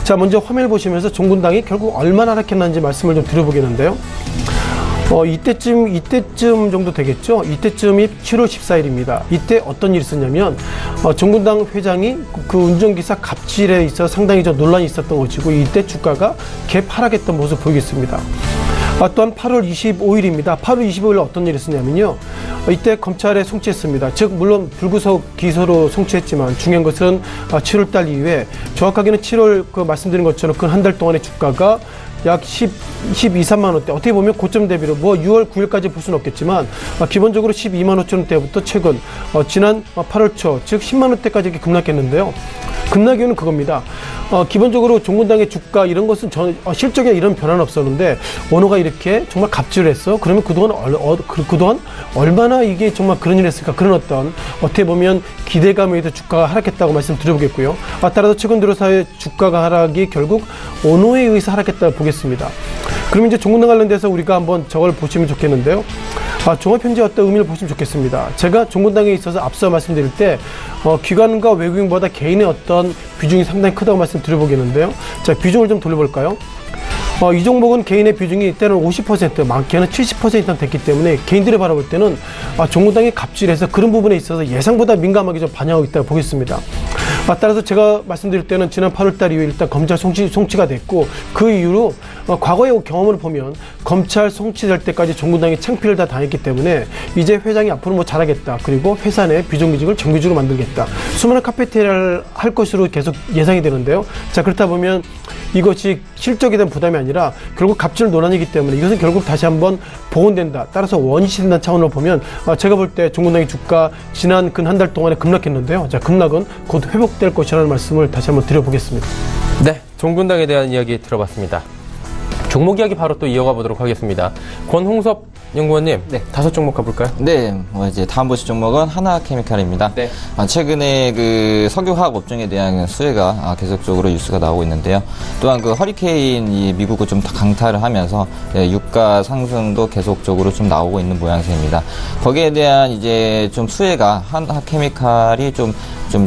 자, 먼저 화면을 보시면서 종근당이 결국 얼마나 하락했는지 말씀을 좀 드려보겠는데요. 이때쯤 정도 되겠죠. 이때쯤이 7월 14일입니다. 이때 어떤 일이 있었냐면, 종근당 회장이 그 운전기사 갑질에 있어 상당히 좀 논란이 있었던 것이고, 이때 주가가 갭 하락했던 모습을 보이겠습니다. 또한 8월 25일입니다. 8월 25일 어떤 일이 있었냐면요. 이때 검찰에 송치했습니다. 즉, 물론 불구속 기소로 송치했지만 중요한 것은 7월 달 이후에 정확하게는 7월 말씀드린 것처럼 그 한 달 동안의 주가가 약 12, 3만 원대. 어떻게 보면 고점 대비로 6월 9일까지 볼 수는 없겠지만 기본적으로 12만 5천 원대부터 최근 지난 8월 초, 즉 10만 원대까지 이렇게 급락했는데요. 급락 이유는 그겁니다. 기본적으로 종근당의 주가 이런 것은 실적에 이런 변화는 없었는데 오너가 이렇게 정말 갑질을 했어. 그러면 그동안 얼마나 이게 정말 그런 일을 했을까. 그런 어떻게 보면 기대감에 의해서 주가가 하락했다고 말씀드려보겠고요. 따라서 최근 들어서의 주가가 하락이 결국 오너에 의해서 하락했다고 보겠습니다. 그러면 이제 종근당 관련돼서 우리가 한번 저걸 보시면 좋겠는데요. 종합평지 어떤 의미를 보시면 좋겠습니다. 제가 종근당에 있어서 앞서 말씀드릴 때 기관과 외국인보다 개인의 어떤 비중이 상당히 크다고 말씀드려보겠는데요. 자, 비중을 좀 돌려볼까요? 이 종목은 개인의 비중이 때로는 50%, 많게는 70% 이상 됐기 때문에 개인들이 바라볼 때는 종근당이 갑질해서 그런 부분에 있어서 예상보다 민감하게 좀 반영하고 있다고 보겠습니다. 따라서 제가 말씀드릴 때는 지난 8월달 이후에 일단 검찰 송치가 됐고 그 이후로 과거의 경험을 보면 검찰 송치될 때까지 종근당이 창피를 다 당했기 때문에 이제 회장이 앞으로 잘하겠다. 그리고 회사 내 비정규직을 정규직으로 만들겠다. 수많은 카페테리아를 할 것으로 계속 예상이 되는데요. 자, 그렇다 보면 이것이 실적에 대한 부담이 아니라 결국 갑질 논란이기 때문에 이것은 결국 다시 한번 복원된다. 따라서 원위치 된다는 차원으로 보면 제가 볼 때 종근당의 주가 지난 근 한 달 동안에 급락했는데요. 자, 급락은 곧 회복될 것이라는 말씀을 다시 한번 드려보겠습니다. 네, 종근당에 대한 이야기 들어봤습니다. 종목 이야기 바로 또 이어가 보도록 하겠습니다. 권홍섭 연구원님, 네. 5종목 가볼까요? 네, 이제 다음 보실 종목은 하나케미칼입니다. 네. 최근에 그 석유화학 업종에 대한 수혜가 계속적으로 뉴스가 나오고 있는데요. 또한 그 허리케인이 미국을 좀 강타를 하면서 유가 상승도 계속적으로 좀 나오고 있는 모양새입니다. 거기에 대한 이제 좀 수혜가 하나케미칼이 좀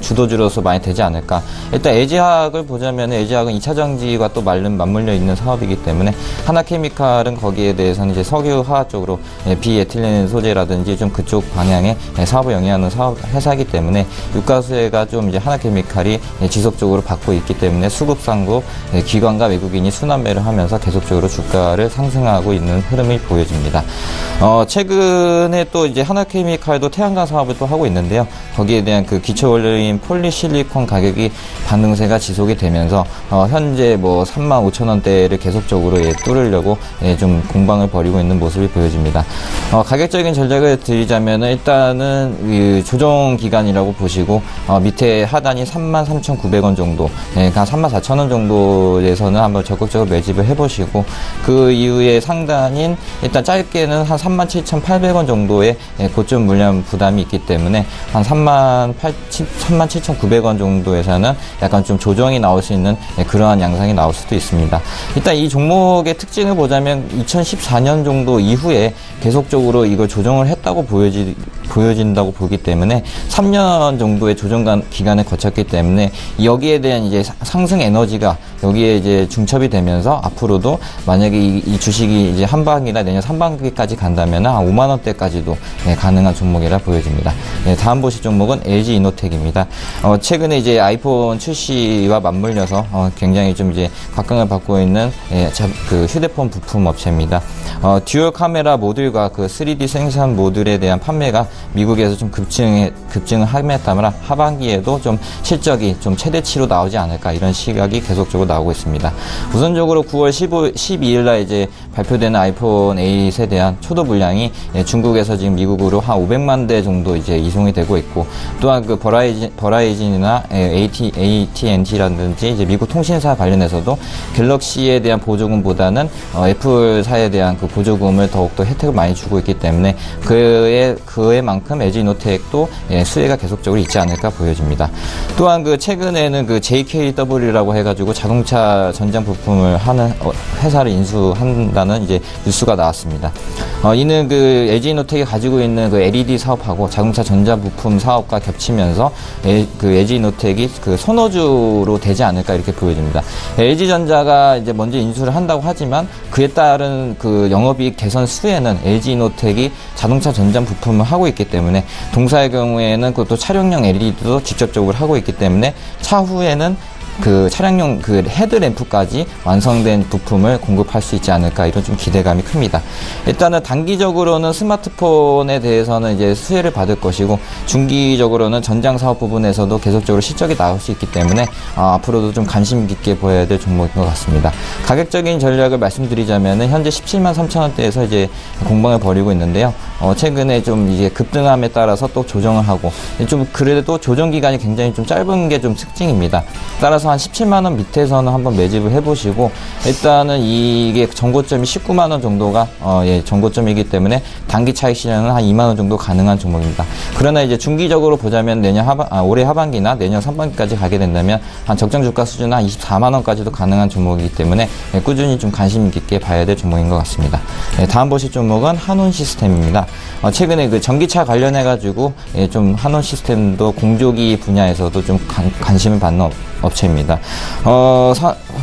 주도주로서 많이 되지 않을까. 일단 LG화학을 보자면 LG화학은 2차 전지와 또 맞물려 있는 사업이기 때문에 하나케미칼은 거기에 대해서는 이제 석유화학 쪽으로 비에틸렌 소재라든지 좀 그쪽 방향의 사업을 영위하는 회사이기 때문에 유가 수혜가 좀 이제 하나케미칼이 지속적으로 받고 있기 때문에 수급상도 기관과 외국인이 순환매를 하면서 계속적으로 주가를 상승하고 있는 흐름이 보여집니다. 최근에 또 이제 하나케미칼도 태양광 사업을 또 하고 있는데요. 거기에 대한 그 기초 원료인 폴리실리콘 가격이 반등세가 지속이 되면서 현재 뭐 35,000원대를 계속적으로 뚫으려고 좀 공방을 벌이고 있는 모습이 보여집니다. 가격적인 전략을 드리자면 일단은 그 조정 기간이라고 보시고 밑에 하단이 33,900원 정도, 그러니까 34,000원 정도에서는 한번 적극적으로 매집을 해보시고 그 이후에 상단인 일단 짧게는 한 37,800원 정도의 고점 물량 부담이 있기 때문에 한 37,900원 정도에서는 약간 좀 조정이 나올 수 있는 그러한 양상이 나올 수도 있습니다. 일단 이 종목의 특징을 보자면 2014년 정도 이후에 계속적으로 이걸 조정을 했다고 보여진다고 보기 때문에 3년 정도의 조정 기간을 거쳤기 때문에 여기에 대한 이제 상승 에너지가 여기에 이제 중첩이 되면서 앞으로도 만약에 이 주식이 이제 한반기나 내년 상반기까지 간다면 한 5만 원대까지도 가능한 종목이라 보여집니다. 다음 보실 종목은 LG이노텍입니다. 최근에 이제 아이폰 출시와 맞물려서 굉장히 좀 이제 각광을 받고 있는 그 휴대폰 부품 업체입니다. 듀얼 카메라 모듈과 그 3D 생산 모듈에 대한 판매가 미국에서 좀 급증을 함에 따라 하반기에도 좀 실적이 좀 최대치로 나오지 않을까 이런 시각이 계속적으로 나오고 있습니다. 우선적으로 9월 12일 날 이제 발표되는 아이폰 8에 대한 초도 물량이 중국에서 지금 미국으로 한 500만 대 정도 이제 이송이 되고 있고 또한 그 버라이즌이나 AT&T라든지 이제 미국 통신사 관련해서도 갤럭시에 대한 보조금보다는 애플사에 대한 그 보조금을 더욱더 혜택을 많이 주고 있기 때문에 그에 만큼 LG이노텍도 수혜가 계속적으로 있지 않을까 보여집니다. 또한 그 최근에는 그 JKW라고 해가지고 자동차 전장 부품을 하는 회사를 인수한다는 이제 뉴스가 나왔습니다. 이는 그 LG이노텍이 가지고 있는 그 LED 사업하고 자동차 전자 부품 사업과 겹치면서 그 LG이노텍이 그 선호주로 되지 않을까 이렇게 보여집니다. LG전자가 이제 먼저 인수를 한다고 하지만 그에 따른 그 영업이익 개선 수혜는 LG이노텍이 자동차 전장 부품을 하고 있기 때문에 동사의 경우에는 그것도 차량용 LED도 직접적으로 하고 있기 때문에 차후에는 그 차량용 그 헤드램프까지 완성된 부품을 공급할 수 있지 않을까 이런 좀 기대감이 큽니다. 일단은 단기적으로는 스마트폰에 대해서는 이제 수혜를 받을 것이고 중기적으로는 전장 사업 부분에서도 계속적으로 실적이 나올 수 있기 때문에 앞으로도 좀 관심 깊게 보여야 될 종목인 것 같습니다. 가격적인 전략을 말씀드리자면은 현재 17만 3천 원대에서 이제 공방을 벌이고 있는데요. 최근에 좀 이제 급등함에 따라서 또 조정을 하고 좀 그래도 조정 기간이 굉장히 좀 짧은 게 좀 특징입니다. 따라서 한 17만 원 밑에서는 한번 매집을 해보시고 일단은 이게 전고점이 19만 원 정도가 전고점이기 때문에 단기 차익 실현은 한 2만 원 정도 가능한 종목입니다. 그러나 이제 중기적으로 보자면 올해 하반기나 내년 상반기까지 가게 된다면 한 적정 주가 수준은 한 24만 원까지도 가능한 종목이기 때문에 꾸준히 좀 관심 깊게 봐야 될 종목인 것 같습니다. 다음 보실 종목은 한온시스템입니다. 최근에 그 전기차 관련해가지고 좀 한온시스템도 공조기 분야에서도 좀 관심을 받는 업체입니다.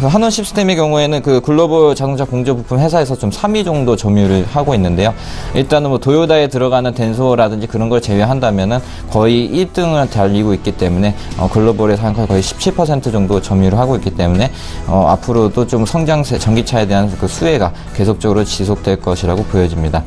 한온시스템의 경우에는 그 글로벌 자동차 공조 부품 회사에서 좀 3위 정도 점유를 하고 있는데요. 일단은 뭐 도요다에 들어가는 덴소라든지 그런 걸 제외한다면은 거의 1등을 달리고 있기 때문에 글로벌에서 한 거의 17% 정도 점유를 하고 있기 때문에 앞으로도 좀 성장세 전기차에 대한 그 수혜가 계속적으로 지속될 것이라고 보여집니다.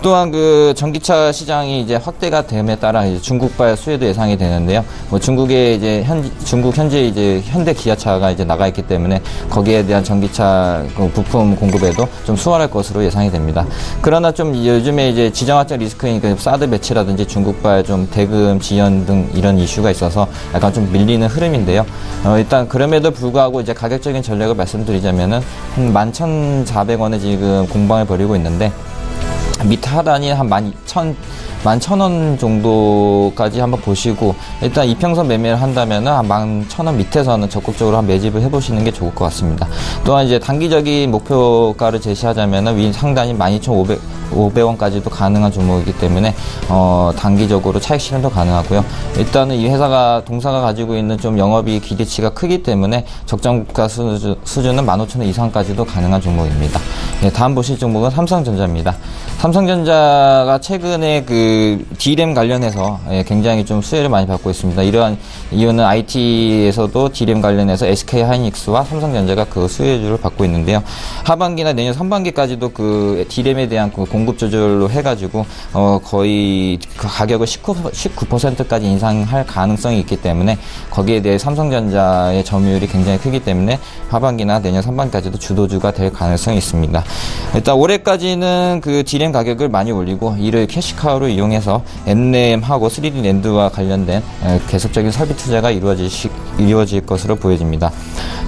또한 그 전기차 시장이 이제 확대가 됨에 따라 이제 중국발 수혜도 예상이 되는데요. 뭐 중국에 이제 중국 현재 이제 현대 기아차가 이제 나가 있기 때문에 거기에 대한 전기차 그 부품 공급에도 좀 수월할 것으로 예상이 됩니다. 그러나 좀 요즘에 이제 지정학적 리스크인 그 사드 배치라든지 중국발 좀 대금 지연 등 이런 이슈가 있어서 약간 좀 밀리는 흐름인데요. 일단 그럼에도 불구하고 이제 가격적인 전략을 말씀드리자면은 한 11,400원에 지금 공방을 벌이고 있는데 밑 하단이 한 11,000원 정도까지 한번 보시고 일단 이평선 매매를 한다면은 한 11,000원 밑에서는 적극적으로 한 매집을 해보시는 게 좋을 것 같습니다. 또한 이제 단기적인 목표가를 제시하자면은 위 상단이 12,500원까지도 가능한 종목이기 때문에 단기적으로 차익 실현도 가능하고요. 일단은 이 회사가 동사가 가지고 있는 좀 영업이익 기대치가 크기 때문에 적정 국가 수준은 15,000원 이상까지도 가능한 종목입니다. 네, 다음 보실 종목은 삼성전자입니다. 삼성전자가 최근에 그 D램 관련해서 굉장히 좀 수혜를 많이 받고 있습니다. 이러한 이유는 IT에서도 D램 관련해서 SK하이닉스와 삼성전자가 그 수혜주를 받고 있는데요. 하반기나 내년 상반기까지도 그 D램에 대한 그 공급 조절로 해가지고 거의 그 가격을 19%까지 인상할 가능성이 있기 때문에 거기에 대해 삼성전자의 점유율이 굉장히 크기 때문에 하반기나 내년 상반기까지도 주도주가 될 가능성이 있습니다. 일단 올해까지는 그 D램 가격을 많이 올리고 이를 캐시카우로 이용해서 N램하고 3D 낸드와 관련된 계속적인 설비 투자가 이루어질 것으로 보여집니다.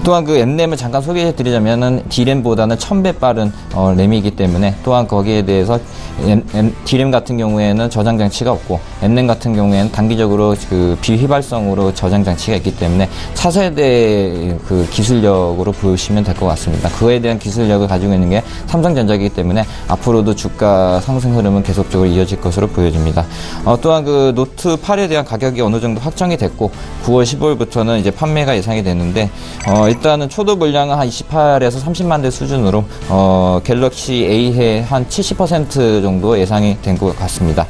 또한 그 N램을 잠깐 소개해 드리자면은 D램보다는 1000배 빠른 램이기 때문에 또한 거기에 대해서 D램 같은 경우에는 저장 장치가 없고 N램 같은 경우에는 단기적으로 그 비휘발성으로 저장 장치가 있기 때문에 차세대 그 기술력으로 보시면 될 것 같습니다. 그에 대한 기술력을 가지고 있는 게 삼성전자이기 때문에 앞으로도 주가 상승 흐름은 계속적으로 이어질 것으로 보여집니다. 또한 그 노트 8에 대한 가격이 어느 정도 확정이 됐고 9월 15일부터는 이제 판매가 예상이 되는데 일단은 초도 물량은 한 28에서 30만 대 수준으로 갤럭시 A에 한 70% 정도 예상이 된 것 같습니다.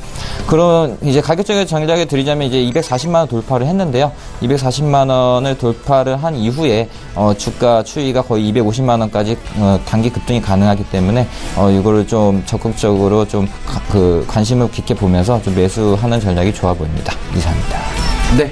그런 이제 가격적인 전략을 드리자면 이제 240만 원 돌파를 했는데요. 240만 원을 돌파를 한 이후에 주가 추이가 거의 250만 원까지 단기 급등이 가능하기 때문에 이거를 좀 적극적으로 좀 그 관심을 깊게 보면서 좀 매수하는 전략이 좋아 보입니다. 이상입니다. 네.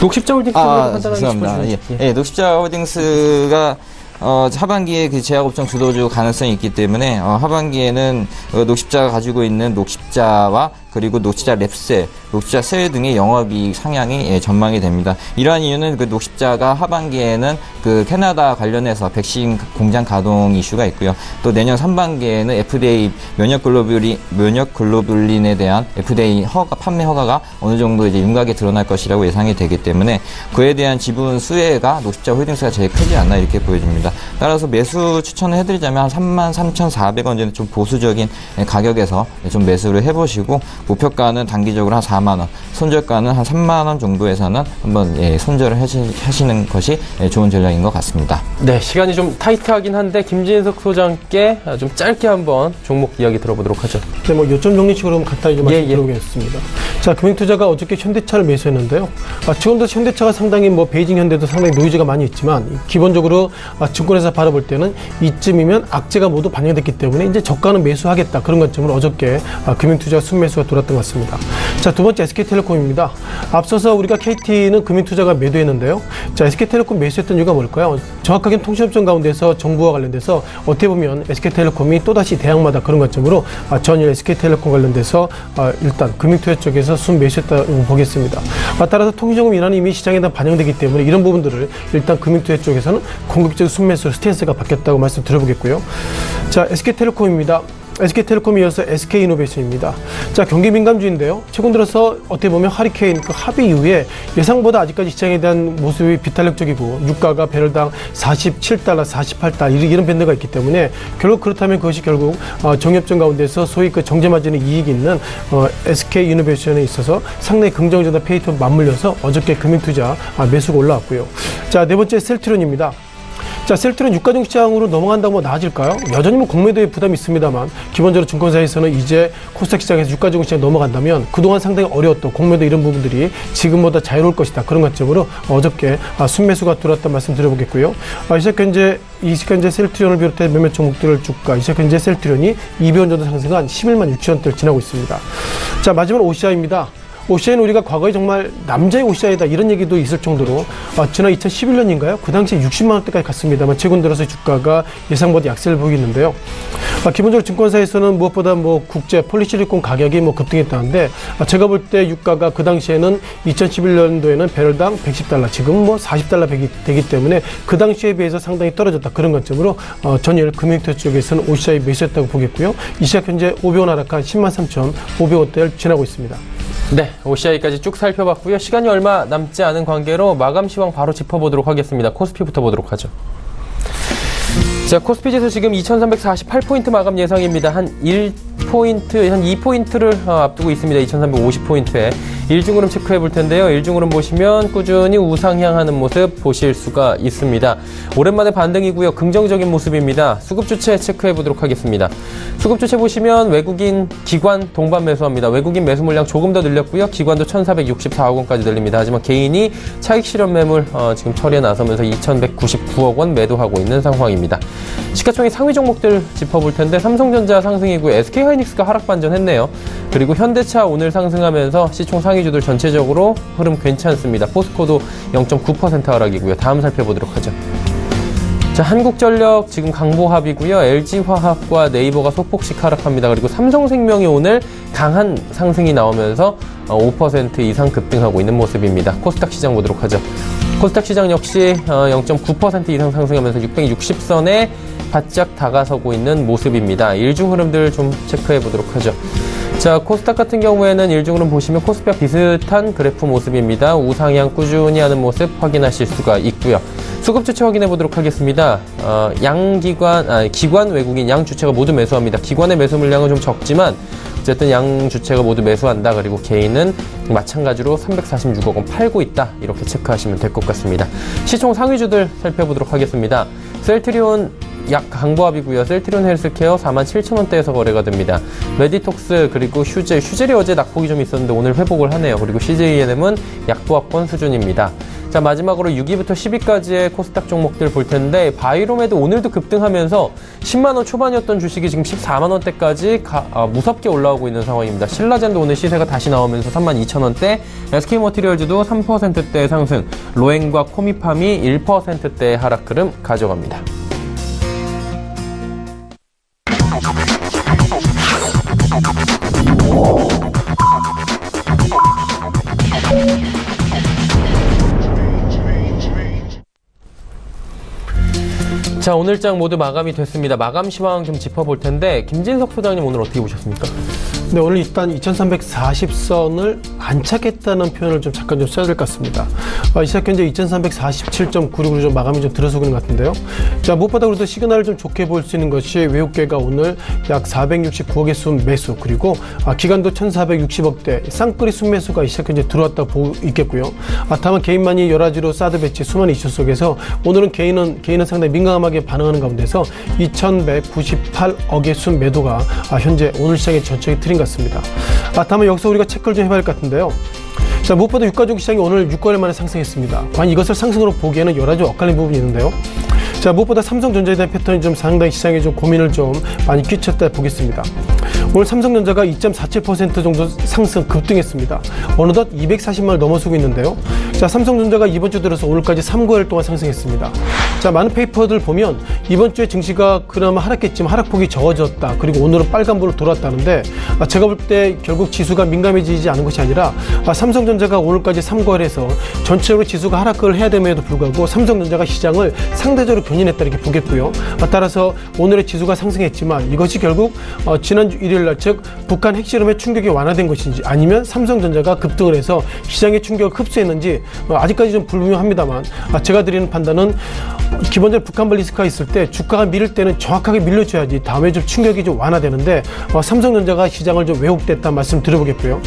녹십자 홀딩스 죄송합니다. 녹십자 홀딩스가 하반기에 그 제약업종 주도주 가능성이 있기 때문에 하반기에는 녹십자가 가지고 있는 녹십자와 그리고 녹십자 랩셀, 녹십자 셀 등의 영업이익 상향이 전망이 됩니다. 이러한 이유는 그 녹십자가 하반기에는 그 캐나다 관련해서 백신 공장 가동 이슈가 있고요. 또 내년 상반기에는 FDA 면역 글로뷸린에 대한 FDA 판매 허가가 어느 정도 이제 윤곽에 드러날 것이라고 예상이 되기 때문에 그에 대한 지분 수혜가 녹십자 홀딩스가 제일 크지 않나 이렇게 보여집니다. 따라서 매수 추천을 해드리자면 한 33,400원 정도 좀 보수적인 가격에서 좀 매수를 해보시고 목표가는 단기적으로 한 4만원, 손절가는 한 3만원 정도에서는 한번 손절을 하시는 것이 좋은 전략인 것 같습니다. 네, 시간이 좀 타이트하긴 한데 김진석 소장께 좀 짧게 한번 종목 이야기 들어보도록 하죠. 네, 뭐 요점 정리식으로 간단히 좀 말씀드리겠습니다. 자, 금융투자가 어저께 현대차를 매수했는데요. 지금도 현대차가 상당히 뭐 베이징 현대도 상당히 노이즈가 많이 있지만 기본적으로 증권회사 바라볼 때는 이쯤이면 악재가 모두 반영됐기 때문에 이제 저가는 매수하겠다 그런 관점으로 어저께 금융투자 순매수가 돌았던 것 같습니다. 자, 두 번째 SK텔레콤입니다. 앞서서 우리가 KT는 금융투자가 매도했는데요. 자, SK텔레콤 매수했던 이유가 뭘까요? 정확하게는 통신업종 가운데서 정부와 관련돼서 어떻게 보면 SK텔레콤이 또다시 대항마다 그런 관점으로 전일 SK텔레콤 관련돼서 일단 금융투자 쪽에서 순매수했다고 보겠습니다. 따라서 통신요금 인하는 이미 시장에 다 반영되기 때문에 이런 부분들을 일단 금융투자 쪽에서는 공격적 순매수 스탠스가 바뀌었다고 말씀드려보겠고요. 자, SK텔레콤입니다. SK텔레콤에 이어서 SK이노베이션입니다. 자, 경기 민감주인데요. 최근 들어서 어떻게 보면 하리케인 그 합의 이후에 예상보다 아직까지 시장에 대한 모습이 비탄력적이고 유가가 배럴당 47달러, 48달러 이런 밴드가 있기 때문에 결국 그렇다면 그것이 결국 정유업종 가운데서 소위 그 정제마진의 이익이 있는 SK이노베이션에 있어서 상당히 긍정적인 페이터 맞물려서 어저께 금융투자 매수가 올라왔고요. 자, 네 번째 셀트리온입니다. 자, 셀트리온 유가종 시장으로 넘어간다고 뭐 나아질까요? 여전히 뭐 공매도의 부담이 있습니다만 기본적으로 증권사에서는 이제 코스닥 시장에서 유가종 시장 넘어간다면 그동안 상당히 어려웠던 공매도 이런 부분들이 지금보다 자유로울 것이다. 그런 관점으로 어저께 순매수가 들어왔다는 말씀 드려보겠고요. 이 시각 현재 셀트리온을 비롯해 몇몇 종목들을 주가, 이 시각 현재 셀트리온이 200원 정도 상승한 11만 6천원대를 지나고 있습니다. 자, 마지막으로 OCI입니다. OCI는 우리가 과거에 정말 남자의 OCI다 이런 얘기도 있을 정도로 지난 2011년인가요? 그 당시에 60만 원대까지 갔습니다만 최근 들어서 주가가 예상보다 약세를 보이고 있는데요. 기본적으로 증권사에서는 무엇보다 뭐 국제 폴리실리콘 가격이 뭐 급등했다는데 제가 볼 때 유가가 그 당시에는 2011년도에는 배럴당 110달러, 지금 뭐 40달러 되기 때문에 그 당시에 비해서 상당히 떨어졌다. 그런 관점으로 전일 금융투자 쪽에서는 OCI 매수했다고 보겠고요. 이 시각 현재 500원 하락한 103,500원대를 지나고 있습니다. 네, OCI까지 쭉 살펴봤고요. 시간이 얼마 남지 않은 관계로 마감 시황 바로 짚어보도록 하겠습니다. 코스피부터 보도록 하죠. 자, 코스피 지수 지금 2348포인트 마감 예상입니다. 한 2포인트를 앞두고 있습니다. 2350포인트에. 일중흐름 체크해 볼 텐데요. 일중흐름 보시면 꾸준히 우상향하는 모습 보실 수가 있습니다. 오랜만에 반등이고요. 긍정적인 모습입니다. 수급 주체 체크해 보도록 하겠습니다. 수급 주체 보시면 외국인 기관 동반 매수합니다. 외국인 매수 물량 조금 더 늘렸고요. 기관도 1464억 원까지 늘립니다. 하지만 개인이 차익 실현 매물 지금 처리에 나서면서 2199억 원 매도하고 있는 상황입니다. 시가총액 상위 종목들 짚어볼 텐데 삼성전자 상승이고 SK하이닉스가 하락 반전했네요. 그리고 현대차 오늘 상승하면서 시총 상위주들 전체적으로 흐름 괜찮습니다. 포스코도 0.9% 하락이고요. 다음 살펴보도록 하죠. 자, 한국전력 지금 강보합이고요. LG화학과 네이버가 소폭씩 하락합니다. 그리고 삼성생명이 오늘 강한 상승이 나오면서 5% 이상 급등하고 있는 모습입니다. 코스닥 시장 보도록 하죠. 코스닥 시장 역시 0.9% 이상 상승하면서 660선에 바짝 다가서고 있는 모습입니다. 일중 흐름들 좀 체크해 보도록 하죠. 자, 코스닥 같은 경우에는 일중흐름 보시면 코스피와 비슷한 그래프 모습입니다. 우상향 꾸준히 하는 모습 확인하실 수가 있고요. 수급 주체 확인해 보도록 하겠습니다. 기관 외국인 양 주체가 모두 매수합니다. 기관의 매수 물량은 좀 적지만 어쨌든 양 주체가 모두 매수한다. 그리고 개인은 마찬가지로 346억 원 팔고 있다. 이렇게 체크하시면 될 것 같습니다. 시총 상위주들 살펴보도록 하겠습니다. 셀트리온 약 강보합이고요. 셀트리온 헬스케어 47,000원대에서 거래가 됩니다. 메디톡스 그리고 휴젤이 어제 낙폭이 좀 있었는데 오늘 회복을 하네요. 그리고 CJENM은 약보합권 수준입니다. 자, 마지막으로 6위부터 10위까지의 코스닥 종목들 볼 텐데 바이로메드 오늘도 급등하면서 10만원 초반이었던 주식이 지금 14만원대까지 무섭게 올라오고 있는 상황입니다. 신라젠도 오늘 시세가 다시 나오면서 32,000원대, SK머티리얼즈도 3%대 상승, 로엔과 코미팜이 1%대 하락 흐름 가져갑니다. 자, 오늘 장 모두 마감이 됐습니다. 마감 시황 좀 짚어볼 텐데 김진석 소장님 오늘 어떻게 보셨습니까? 네, 오늘 일단 2340선을 안착했다는 표현을 좀 잠깐 좀 써야 될 것 같습니다. 이 시각 현재 2347.96으로 좀 마감이 좀 들어서고 있는 것 같은데요. 자, 무엇보다 그래도 시그널을 좀 좋게 볼 수 있는 것이 외국계가 오늘 약 469억의 순매수, 그리고 기관도 1460억대 쌍끌이 순매수가 이 시각 현재 들어왔다 보고 있겠고요. 다만 개인만이 여러 가지로 사드 배치 수많은 이슈 속에서 오늘은 개인은 상당히 민감하게 반응하는 가운데서 2198억의 순매도가 현재 오늘 시장의 전체적인 트렌드 같습니다. 다만 여기서 우리가 체크를 좀 해봐야 할 것 같은데요. 자, 무엇보다 유가종 시장이 오늘 6거래 만에 상승했습니다. 과연 이것을 상승으로 보기에는 여러 가지 엇갈린 부분이 있는데요. 자, 무엇보다 삼성전자에 대한 패턴이 좀 상당히 시장에 좀 고민을 좀 많이 끼쳤다 보겠습니다. 오늘 삼성전자가 2.47% 정도 상승 급등했습니다. 어느덧 240만을 넘어서고 있는데요. 자, 삼성전자가 이번 주 들어서 오늘까지 3거래일 동안 상승했습니다. 자, 많은 페이퍼들 보면 이번 주에 증시가 그나마 하락했지만 하락폭이 적어졌다. 그리고 오늘은 빨간불로 돌아왔다는데 제가 볼 때 결국 지수가 민감해지지 않은 것이 아니라 삼성전자가 오늘까지 3거래에서 전체적으로 지수가 하락을 해야 됨에도 불구하고 삼성전자가 시장을 상대적으로 견인했다 이렇게 보겠고요. 따라서 오늘의 지수가 상승했지만 이것이 결국 지난주 일요일날 즉 북한 핵실험의 충격이 완화된 것인지 아니면 삼성전자가 급등을 해서 시장의 충격을 흡수했는지 아직까지 좀 불분명합니다만 제가 드리는 판단은 기본적으로 북한 리스크가 있을 때 주가가 밀릴 때는 정확하게 밀려줘야지 다음에 좀 충격이 좀 완화되는데 삼성전자가 시장을 좀 왜곡됐다는 말씀 드려보겠고요.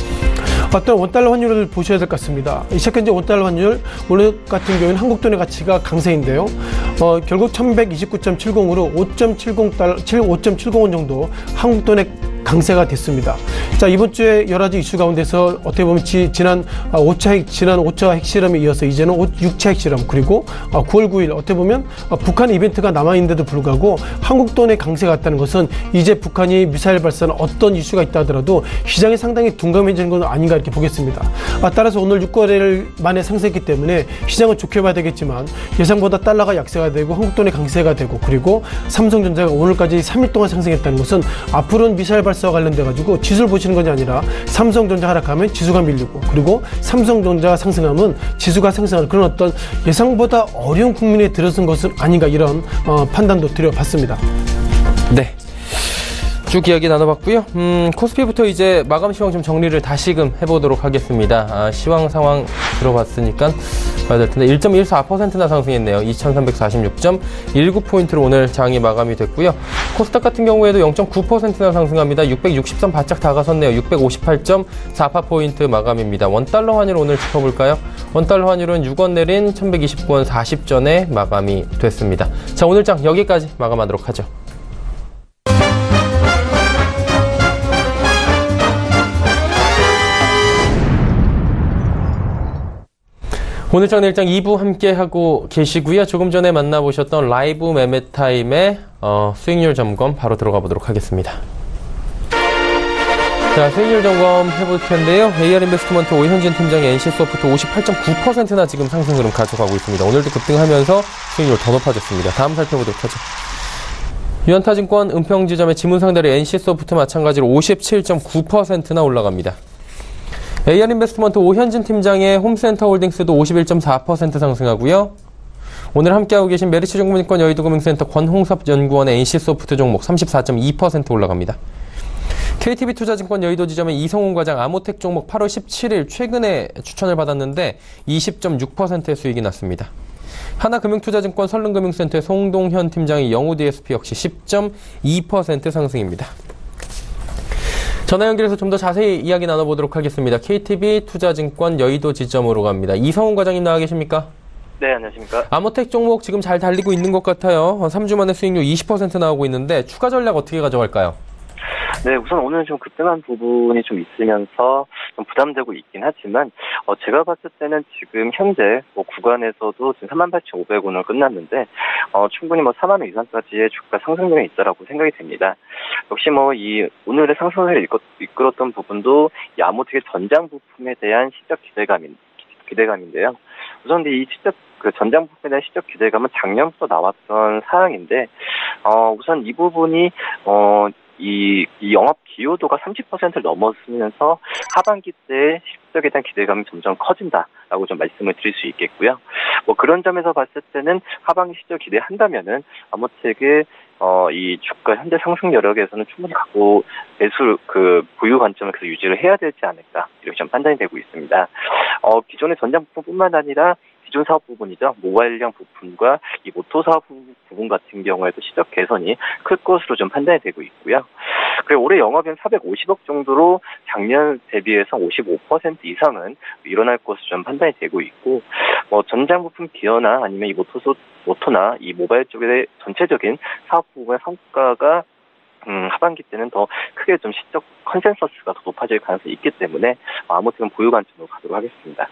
어떤 원달러 환율을 보셔야 될 것 같습니다. 시작현재 원달러 환율 오늘 같은 경우에는 한국 돈의 가치가 강세인데요. 결국 1129.70으로 5.70원 정도 한국 돈의 강세가 됐습니다. 자, 이번 주에 여러 가지 이슈 가운데서 어떻게 보면 지난 5차 핵실험에 이어서 이제는 6차 핵실험, 그리고 9월 9일 어떻게 보면 북한 이벤트가 남아있는데도 불구하고 한국 돈의 강세가 같다는 것은 이제 북한이 미사일 발사는 어떤 이슈가 있다 하더라도 시장이 상당히 둔감해지는 건 아닌가 이렇게 보겠습니다. 따라서 오늘 6거래일 만에 상승했기 때문에 시장은 좋게 봐야 되겠지만 예상보다 달러가 약세가 되고 한국 돈의 강세가 되고, 그리고 삼성전자가 오늘까지 3일 동안 상승했다는 것은 앞으로는 미사일 발사와 관련돼 가지고 지수를 보시는 것이 아니라 삼성전자 하락하면 지수가 밀리고, 그리고 삼성전자가 상승하면 지수가 상승하는 그런 어떤 예상보다 어려운 국면에 들어선 것은 아닌가, 이런 판단도 드려봤습니다. 네. 쭉 이야기 나눠봤고요. 코스피부터 이제 마감 시황 좀 정리를 다시금 해보도록 하겠습니다. 시황 상황 들어봤으니까 봐야 될 텐데 1.14%나 상승했네요. 2346.19포인트로 오늘 장이 마감이 됐고요. 코스닥 같은 경우에도 0.9%나 상승합니다. 660선 바짝 다가섰네요. 658.48포인트 마감입니다. 원달러 환율 오늘 짚어볼까요? 원달러 환율은 6원 내린 1129원 40전에 마감이 됐습니다. 자, 오늘 장 여기까지 마감하도록 하죠. 오늘 장 내일장 2부 함께하고 계시고요. 조금 전에 만나보셨던 라이브 매매타임의 수익률 점검 바로 들어가 보도록 하겠습니다. 자, 수익률 점검 해볼 텐데요. AR인베스트먼트 오현진 팀장의 NC소프트 58.9%나 지금 상승 흐름 가져가고 있습니다. 오늘도 급등하면서 수익률 더 높아졌습니다. 다음 살펴보도록 하죠. 유한타증권 은평지점의 지문상대리 NC소프트 마찬가지로 57.9%나 올라갑니다. AR인베스트먼트 오현진 팀장의 홈센터홀딩스도 51.4% 상승하고요. 오늘 함께하고 계신 메리츠증권인권 여의도금융센터 권홍섭 연구원의 NC소프트 종목 34.2% 올라갑니다. KTB투자증권 여의도지점의 이성훈 과장 아모텍 종목 8월 17일 최근에 추천을 받았는데 20.6%의 수익이 났습니다. 하나금융투자증권 설릉금융센터의 송동현 팀장의 영우DSP 역시 10.2% 상승입니다. 전화 연결해서 좀 더 자세히 이야기 나눠보도록 하겠습니다. KTB투자증권 여의도 지점으로 갑니다. 이성훈 과장님 나와 계십니까? 네, 안녕하십니까. 아모텍 종목 지금 잘 달리고 있는 것 같아요. 3주 만에 수익률 20% 나오고 있는데 추가 전략 어떻게 가져갈까요? 네, 우선 오늘 좀 급등한 부분이 좀 있으면서 좀 부담되고 있긴 하지만, 제가 봤을 때는 지금 현재 구간에서도 지금 38,500원을 끝났는데, 충분히 4만 원 이상까지의 주가 상승률이 있다라고 생각이 됩니다. 역시 이 오늘의 상승을 이끌었던 부분도 이 아모텍의 전장 부품에 대한 시적 기대감인데요. 우선 이 전장 부품에 대한 시적 기대감은 작년부터 나왔던 사항인데, 우선 이 부분이, 이 영업 기여도가 30%를 넘어서면서 하반기 때 실적에 대한 기대감이 점점 커진다라고 좀 말씀을 드릴 수 있겠고요. 그런 점에서 봤을 때는 하반기 실적 기대한다면은 아모텍의 이 주가 현재 상승 여력에서는 충분히 갖고 보유 관점을 계속 유지를 해야 되지 않을까, 이렇게 좀 판단이 되고 있습니다. 기존의 전장 부품뿐만 아니라 기존 사업 부분이죠. 모바일형 부품과 이 모토 사업 부분 같은 경우에도 시적 개선이 클 것으로 좀 판단이 되고 있고요. 그리고 올해 영업이익 450억 정도로 작년 대비해서 55% 이상은 일어날 것으로 좀 판단이 되고 있고, 전장 부품 기여나 아니면 이 모토나 이 모바일 쪽의 전체적인 사업 부분의 성과가 하반기 때는 더 크게 좀 시적 컨센서스가 더 높아질 가능성이 있기 때문에 아무튼 보유 관점으로 가도록 하겠습니다.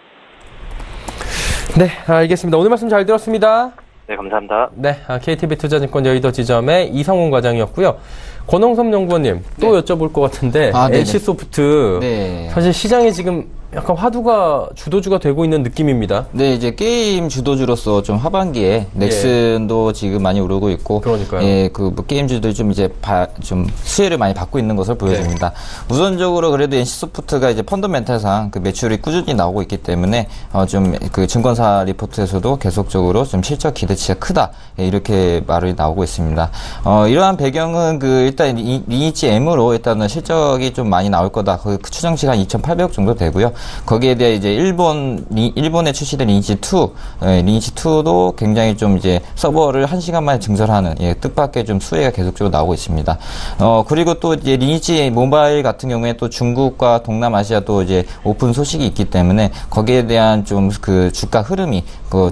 네, 알겠습니다. 오늘 말씀 잘 들었습니다. 네, 감사합니다. 네, KTB투자증권 여의도 지점의 이성훈 과장이었고요. 권홍섭 연구원님, 또 네. 여쭤볼 것 같은데, NC소프트. 네. 사실 시장에 지금 약간 화두가 주도주가 되고 있는 느낌입니다. 네, 이제 게임 주도주로서 좀 하반기에 넥슨도 지금 많이 오르고 있고, 그러니까요. 예, 게임주들 좀 이제 좀 수혜를 많이 받고 있는 것을 보여줍니다. 우선적으로 그래도 NC소프트가 이제 펀더멘탈상 매출이 꾸준히 나오고 있기 때문에 좀 증권사 리포트에서도 계속적으로 좀 실적 기대치가 크다, 이렇게 말이 나오고 있습니다. 이러한 배경은 일단 리니치 M으로 일단은 실적이 좀 많이 나올 거다. 추정치가 한 2,800억 정도 되고요. 거기에 대해 이제 일본에 출시된 리니지2, 리니지2도 굉장히 좀 이제 서버를 1시간 만에 증설하는, 뜻밖의 좀 수혜가 계속적으로 나오고 있습니다. 그리고 또 이제 리니지 모바일 같은 경우에 또 중국과 동남아시아도 이제 오픈 소식이 있기 때문에 거기에 대한 좀 그 주가 흐름이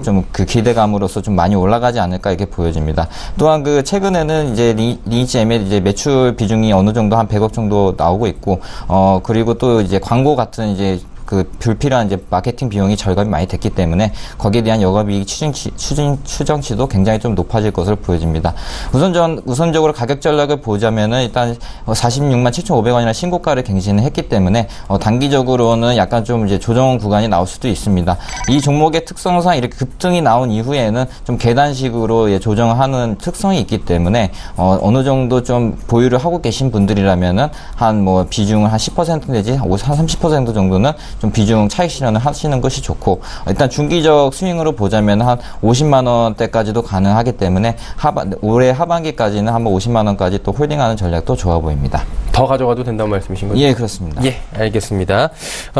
좀 그 기대감으로서 좀 많이 올라가지 않을까 이렇게 보여집니다. 또한 그 최근에는 이제 리니지 M의 이제 매출 비중이 어느 정도 한 100억 정도 나오고 있고, 그리고 또 이제 광고 같은 이제 그 불필요한 이제 마케팅 비용이 절감이 많이 됐기 때문에 거기에 대한 영업이익 추정치도 굉장히 좀 높아질 것으로 보여집니다. 우선적으로 가격 전략을 보자면은 일단 46만 7,500원이라는 신고가를 갱신을 했기 때문에 단기적으로는 약간 좀 이제 조정 구간이 나올 수도 있습니다. 이 종목의 특성상 이렇게 급등이 나온 이후에는 좀 계단식으로 조정하는 특성이 있기 때문에 어느 정도 좀 보유를 하고 계신 분들이라면은 한 뭐 비중을 한 10% 내지 한 30% 정도는 좀 비중 차익 실현을 하시는 것이 좋고, 일단 중기적 스윙으로 보자면 한 50만 원대까지도 가능하기 때문에 올해 하반기까지는 한번 50만 원까지 또 홀딩하는 전략도 좋아 보입니다. 더 가져가도 된다는 말씀이신 거죠? 예, 그렇습니다. 예, 알겠습니다.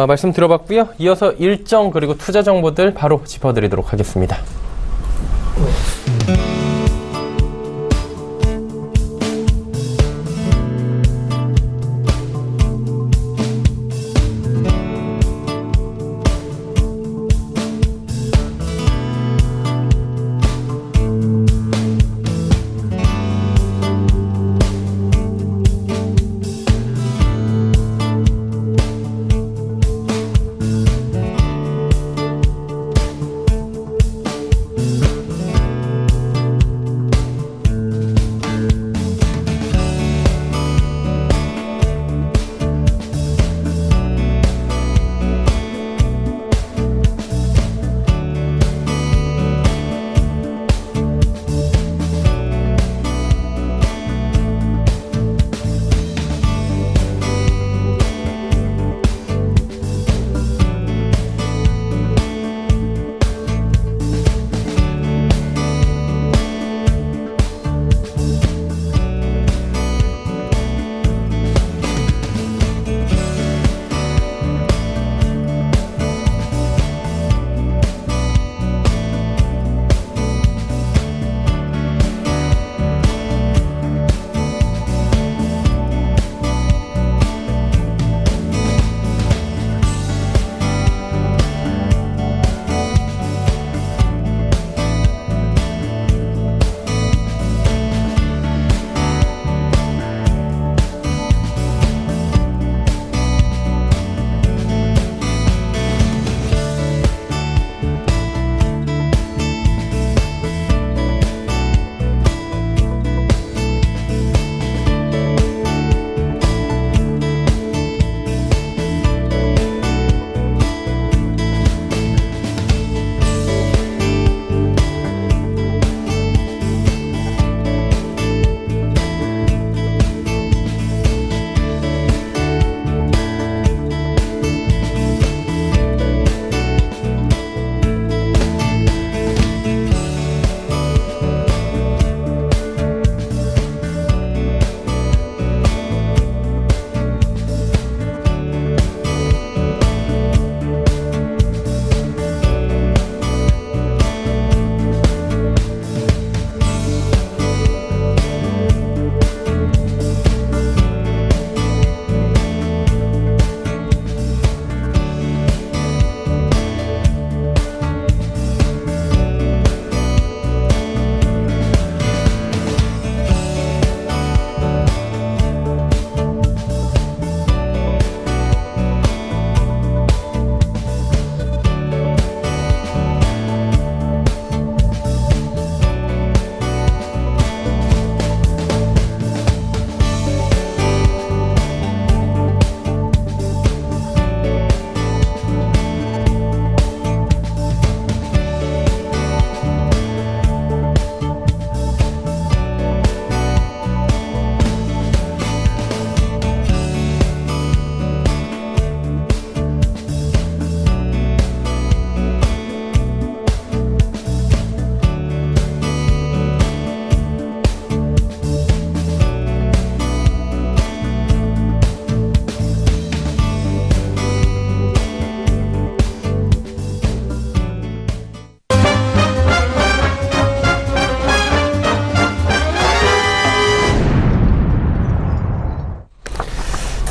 말씀 들어봤고요. 이어서 일정 그리고 투자 정보들 바로 짚어드리도록 하겠습니다.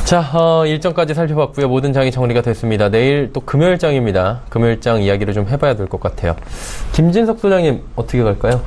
자, 일정까지 살펴봤고요. 모든 장이 정리가 됐습니다. 내일 또 금요일장입니다. 금요일장 이야기를 좀 해봐야 될 것 같아요. 김진석 소장님 어떻게 갈까요?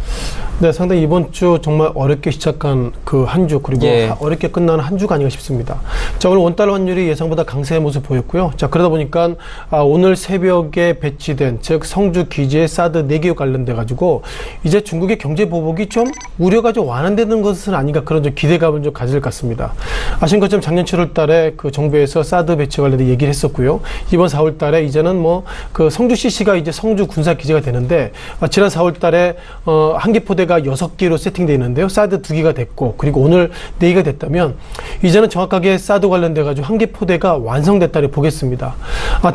네, 상당히 이번 주 정말 어렵게 시작한 그 한 주 그리고 어렵게 끝나는 한 주가 아닌가 싶습니다. 자, 오늘 원달러 환율이 예상보다 강세의 모습 보였고요. 자, 그러다 보니까 오늘 새벽에 배치된 즉 성주 기지의 사드 4개와 관련돼 가지고 이제 중국의 경제 보복이 좀 우려가 좀 완화되는 것은 아닌가 그런 좀 기대감을 좀 가질 것 같습니다. 아시는 것처럼 작년 7월 달에 그 정부에서 사드 배치 관련돼 얘기를 했었고요. 이번 4월 달에 이제는 뭐 그 성주 CC가 이제 성주 군사 기지가 되는데 지난 4월 달에 한개 포대가 6개로 세팅되어 있는데요. 사드 2개가 됐고 그리고 오늘 4개가 됐다면 이제는 정확하게 사드 관련돼 가지고 한개 포대가 완성됐다고 보겠습니다.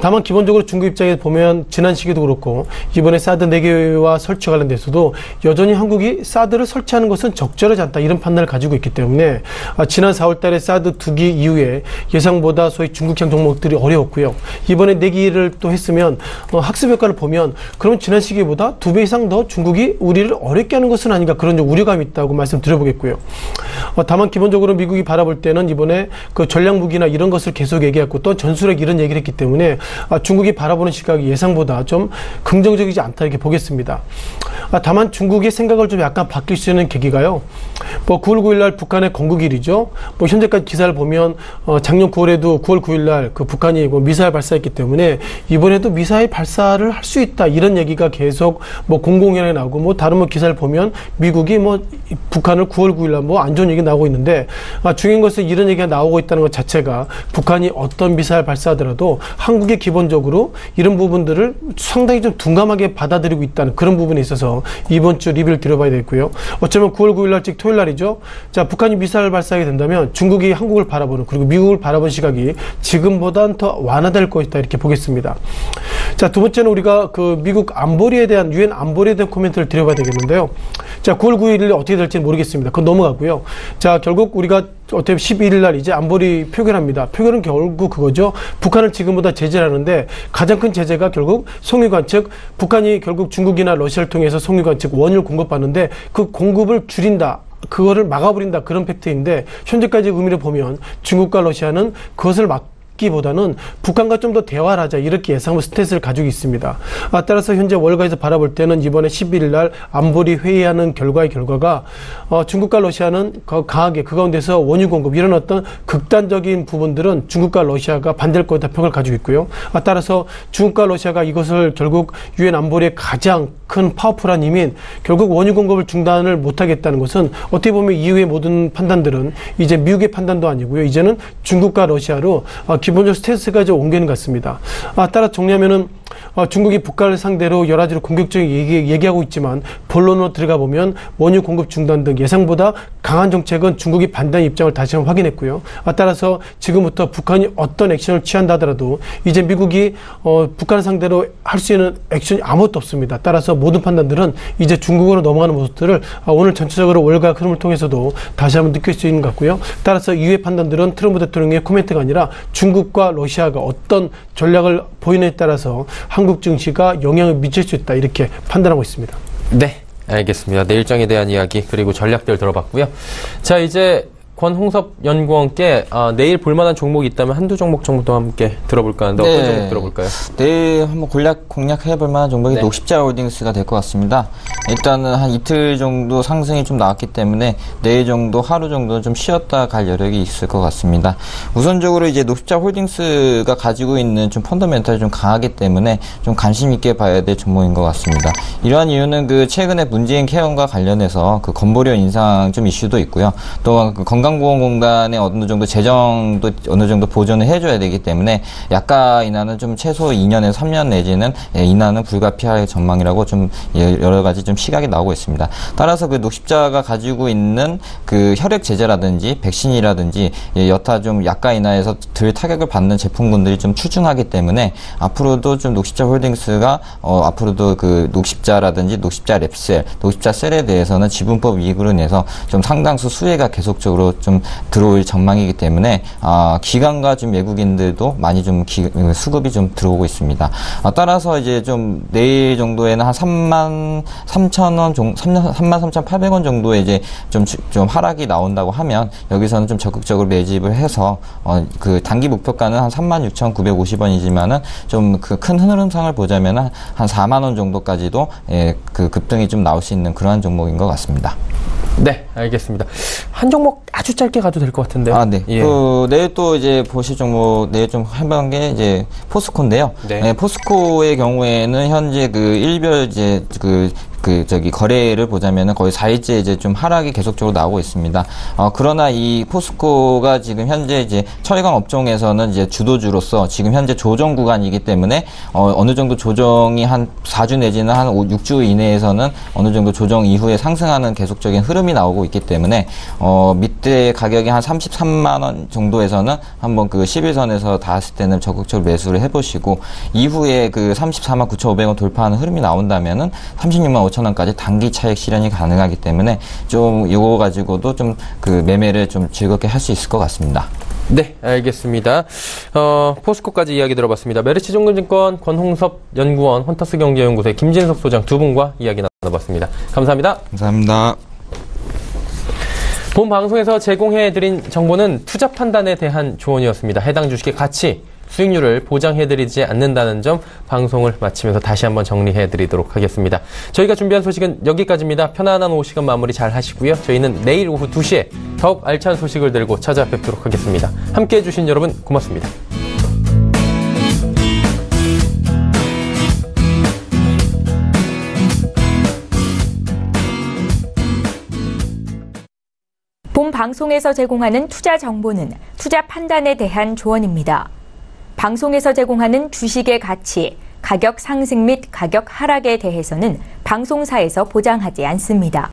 다만 기본적으로 중국 입장에서 보면 지난 시기도 그렇고 이번에 사드 4개와 설치 관련돼서도 여전히 한국이 사드를 설치하는 것은 적절하지 않다 이런 판단을 가지고 있기 때문에 지난 4월 달에 사드 2기 이후에 예상보다 소위 중국형 종목들이 어려웠고요. 이번에 4기를 또 했으면 학습 효과를 보면 그럼 지난 시기보다 2배 이상 더 중국이 우리를 어렵게 하는 것은 아닌가 그런 좀 우려감이 있다고 말씀드려보겠고요. 다만 기본적으로 미국이 바라볼 때는 이번에 그 전략무기나 이런 것을 계속 얘기했고 또 전술핵 이런 얘기를 했기 때문에 중국이 바라보는 시각이 예상보다 좀 긍정적이지 않다 이렇게 보겠습니다. 다만 중국의 생각을 좀 약간 바뀔 수 있는 계기가요. 뭐 9월 9일날 북한의 건국일이죠. 뭐 현재까지 기사를 보면 작년 9월에도 9월 9일날 그 북한이 미사일 발사했기 때문에 이번에도 미사일 발사를 할 수 있다 이런 얘기가 계속 뭐 공공연하게 나오고 뭐 다른 뭐 기사를 보면 미국이 뭐 북한을 9월 9일날 뭐 안 좋은 얘기 나오고 있는데 중요한 것은 이런 얘기가 나오고 있다는 것 자체가 북한이 어떤 미사일 발사하더라도 한국이 기본적으로 이런 부분들을 상당히 좀 둔감하게 받아들이고 있다는 그런 부분에 있어서 이번 주 리뷰를 드려봐야 되겠고요. 어쩌면 9월 9일날 즉 토요일 날이죠. 자, 북한이 미사일 발사하게 된다면 중국이 한국을 바라보는 그리고 미국을 바라보는 시각이 지금보다는 더 완화될 것이다 이렇게 보겠습니다. 자, 두 번째는 우리가 그 미국 안보리에 대한 유엔 안보리에 대한 코멘트를 드려봐야 되겠는데요. 자, 9월 9일 어떻게 될지 모르겠습니다. 그건 넘어가고요. 자, 결국 우리가 어차피 12일 날 이제 안보리 표결합니다. 표결은 결국 그거죠. 북한을 지금보다 제재를 하는데 가장 큰 제재가 결국 송유관 즉 북한이 결국 중국이나 러시아를 통해서 송유관 즉 원유를 공급하는데 그 공급을 줄인다. 그거를 막아버린다. 그런 팩트인데 현재까지 의미를 보면 중국과 러시아는 그것을 기보다는 북한과 좀 더 대화를 하자 이렇게 예상하고 스탠스를 가지고 있습니다. 따라서 현재 월가에서 바라볼 때는 이번에 11일 날 안보리 회의하는 결과가 중국과 러시아는 강하게 그 가운데서 원유 공급 이런 어떤 극단적인 부분들은 중국과 러시아가 반대할 거다 평가를 가지고 있고요. 따라서 중국과 러시아가 이것을 결국 유엔 안보리의 가장 큰 파워풀한 힘인 결국 원유 공급을 중단을 못하겠다는 것은 어떻게 보면 이후의 모든 판단들은 이제 미국의 판단도 아니고요. 이제는 중국과 러시아로 기본적 스탠스가 좀 옮기는 것 같습니다. 따라 정리하면은 중국이 북한을 상대로 여러 가지로 공격적인 얘기하고 있지만 본론으로 들어가 보면 원유 공급 중단 등 예상보다 강한 정책은 중국이 반대하는 입장을 다시 한번 확인했고요. 따라서 지금부터 북한이 어떤 액션을 취한다 하더라도 이제 미국이 북한을 상대로 할 수 있는 액션이 아무것도 없습니다. 따라서 모든 판단들은 이제 중국으로 넘어가는 모습들을 오늘 전체적으로 월가 흐름을 통해서도 다시 한번 느낄 수 있는 것 같고요. 따라서 이후의 판단들은 트럼프 대통령의 코멘트가 아니라 중국과 러시아가 어떤 전략을 보이느냐에 따라서 한국 증시가 영향을 미칠 수 있다 이렇게 판단하고 있습니다. 네, 알겠습니다. 내일장에 대한 이야기 그리고 전략들 들어봤고요. 자, 이제 권홍섭 연구원께 내일 볼만한 종목이 있다면 한두 종목 정도 함께 들어볼까 하는데 어떤 종목 들어볼까요? 내일 한번 공략해볼 만한 종목이 녹십자 홀딩스가 될 것 같습니다. 일단은 한 이틀 정도 상승이 좀 나왔기 때문에 내일 정도 하루 정도 좀 쉬었다 갈 여력이 있을 것 같습니다. 우선적으로 이제 녹십자 홀딩스가 가지고 있는 좀 펀더멘탈이 좀 강하기 때문에 좀 관심 있게 봐야 될 종목인 것 같습니다. 이러한 이유는 그 최근에 문재인 케어과 관련해서 그 건보료 인상 좀 이슈도 있고요. 또 그 건강보험공단의 어느 정도 재정도 어느 정도 보존을 해줘야 되기 때문에 약가 인하는 좀 최소 2년에서 3년 내지는 인하는 불가피할 전망이라고 좀 여러 가지 좀 시각이 나오고 있습니다. 따라서 그 녹십자가 가지고 있는 그 혈액 제제라든지 백신이라든지 여타 좀 약가 인하에서 덜 타격을 받는 제품군들이 좀 출중하기 때문에 앞으로도 좀 녹십자 홀딩스가 앞으로도 그 녹십자라든지 녹십자 랩셀, 녹십자 셀에 대해서는 지분법 이익으로 인해서 좀 상당수 수혜가 계속적으로 좀 들어올 전망이기 때문에 기관과 좀 외국인들도 많이 좀 수급이 좀 들어오고 있습니다. 따라서 이제 좀 내일 정도에는 한 33,800원 정도에 이제 좀 하락이 나온다고 하면 여기서는 좀 적극적으로 매집을 해서 그 단기 목표가는 한 36,950원이지만은 좀 그 큰 흐름상을 보자면은 한 4만 원 정도까지도 그 급등이 좀 나올 수 있는 그러한 종목인 것 같습니다. 네, 알겠습니다. 한 종목 아주 짧게 가도 될 것 같은데요. 네. 예. 내일 또 이제 보실 종목, 내일 좀 해본 게 이제 포스코인데요. 네. 포스코의 경우에는 현재 그 일별 이제 거래를 보자면은 거의 4일째 이제 좀 하락이 계속적으로 나오고 있습니다. 그러나 이 포스코가 지금 현재 이제 철강 업종에서는 이제 주도주로서 지금 현재 조정 구간이기 때문에 어느 정도 조정이 한 4주 내지는 한 6주 이내에서는 어느 정도 조정 이후에 상승하는 계속적인 흐름이 나오고 있기 때문에 밑에 가격이 한 33만 원 정도에서는 한번 그 11선에서 닿았을 때는 적극적으로 매수를 해보시고 이후에 그 34만 9,500원 돌파하는 흐름이 나온다면은 36만 5천원까지 단기 차익 실현이 가능하기 때문에 좀 이거 가지고도 좀 그 매매를 좀 즐겁게 할 수 있을 것 같습니다. 네, 알겠습니다. 포스코까지 이야기 들어봤습니다. 메리츠증권증권 권홍섭 연구원, 헌터스 경제연구소의 김진석 소장 두 분과 이야기 나눠봤습니다. 감사합니다. 감사합니다. 본 방송에서 제공해드린 정보는 투자 판단에 대한 조언이었습니다. 해당 주식의 가치, 수익률을 보장해드리지 않는다는 점 방송을 마치면서 다시 한번 정리해드리도록 하겠습니다. 저희가 준비한 소식은 여기까지입니다. 편안한 오후 시간 마무리 잘 하시고요. 저희는 내일 오후 2시에 더욱 알찬 소식을 들고 찾아뵙도록 하겠습니다. 함께해 주신 여러분 고맙습니다. 본 방송에서 제공하는 투자 정보는 투자 판단에 대한 조언입니다. 방송에서 제공하는 주식의 가치, 가격 상승 및 가격 하락에 대해서는 방송사에서 보장하지 않습니다.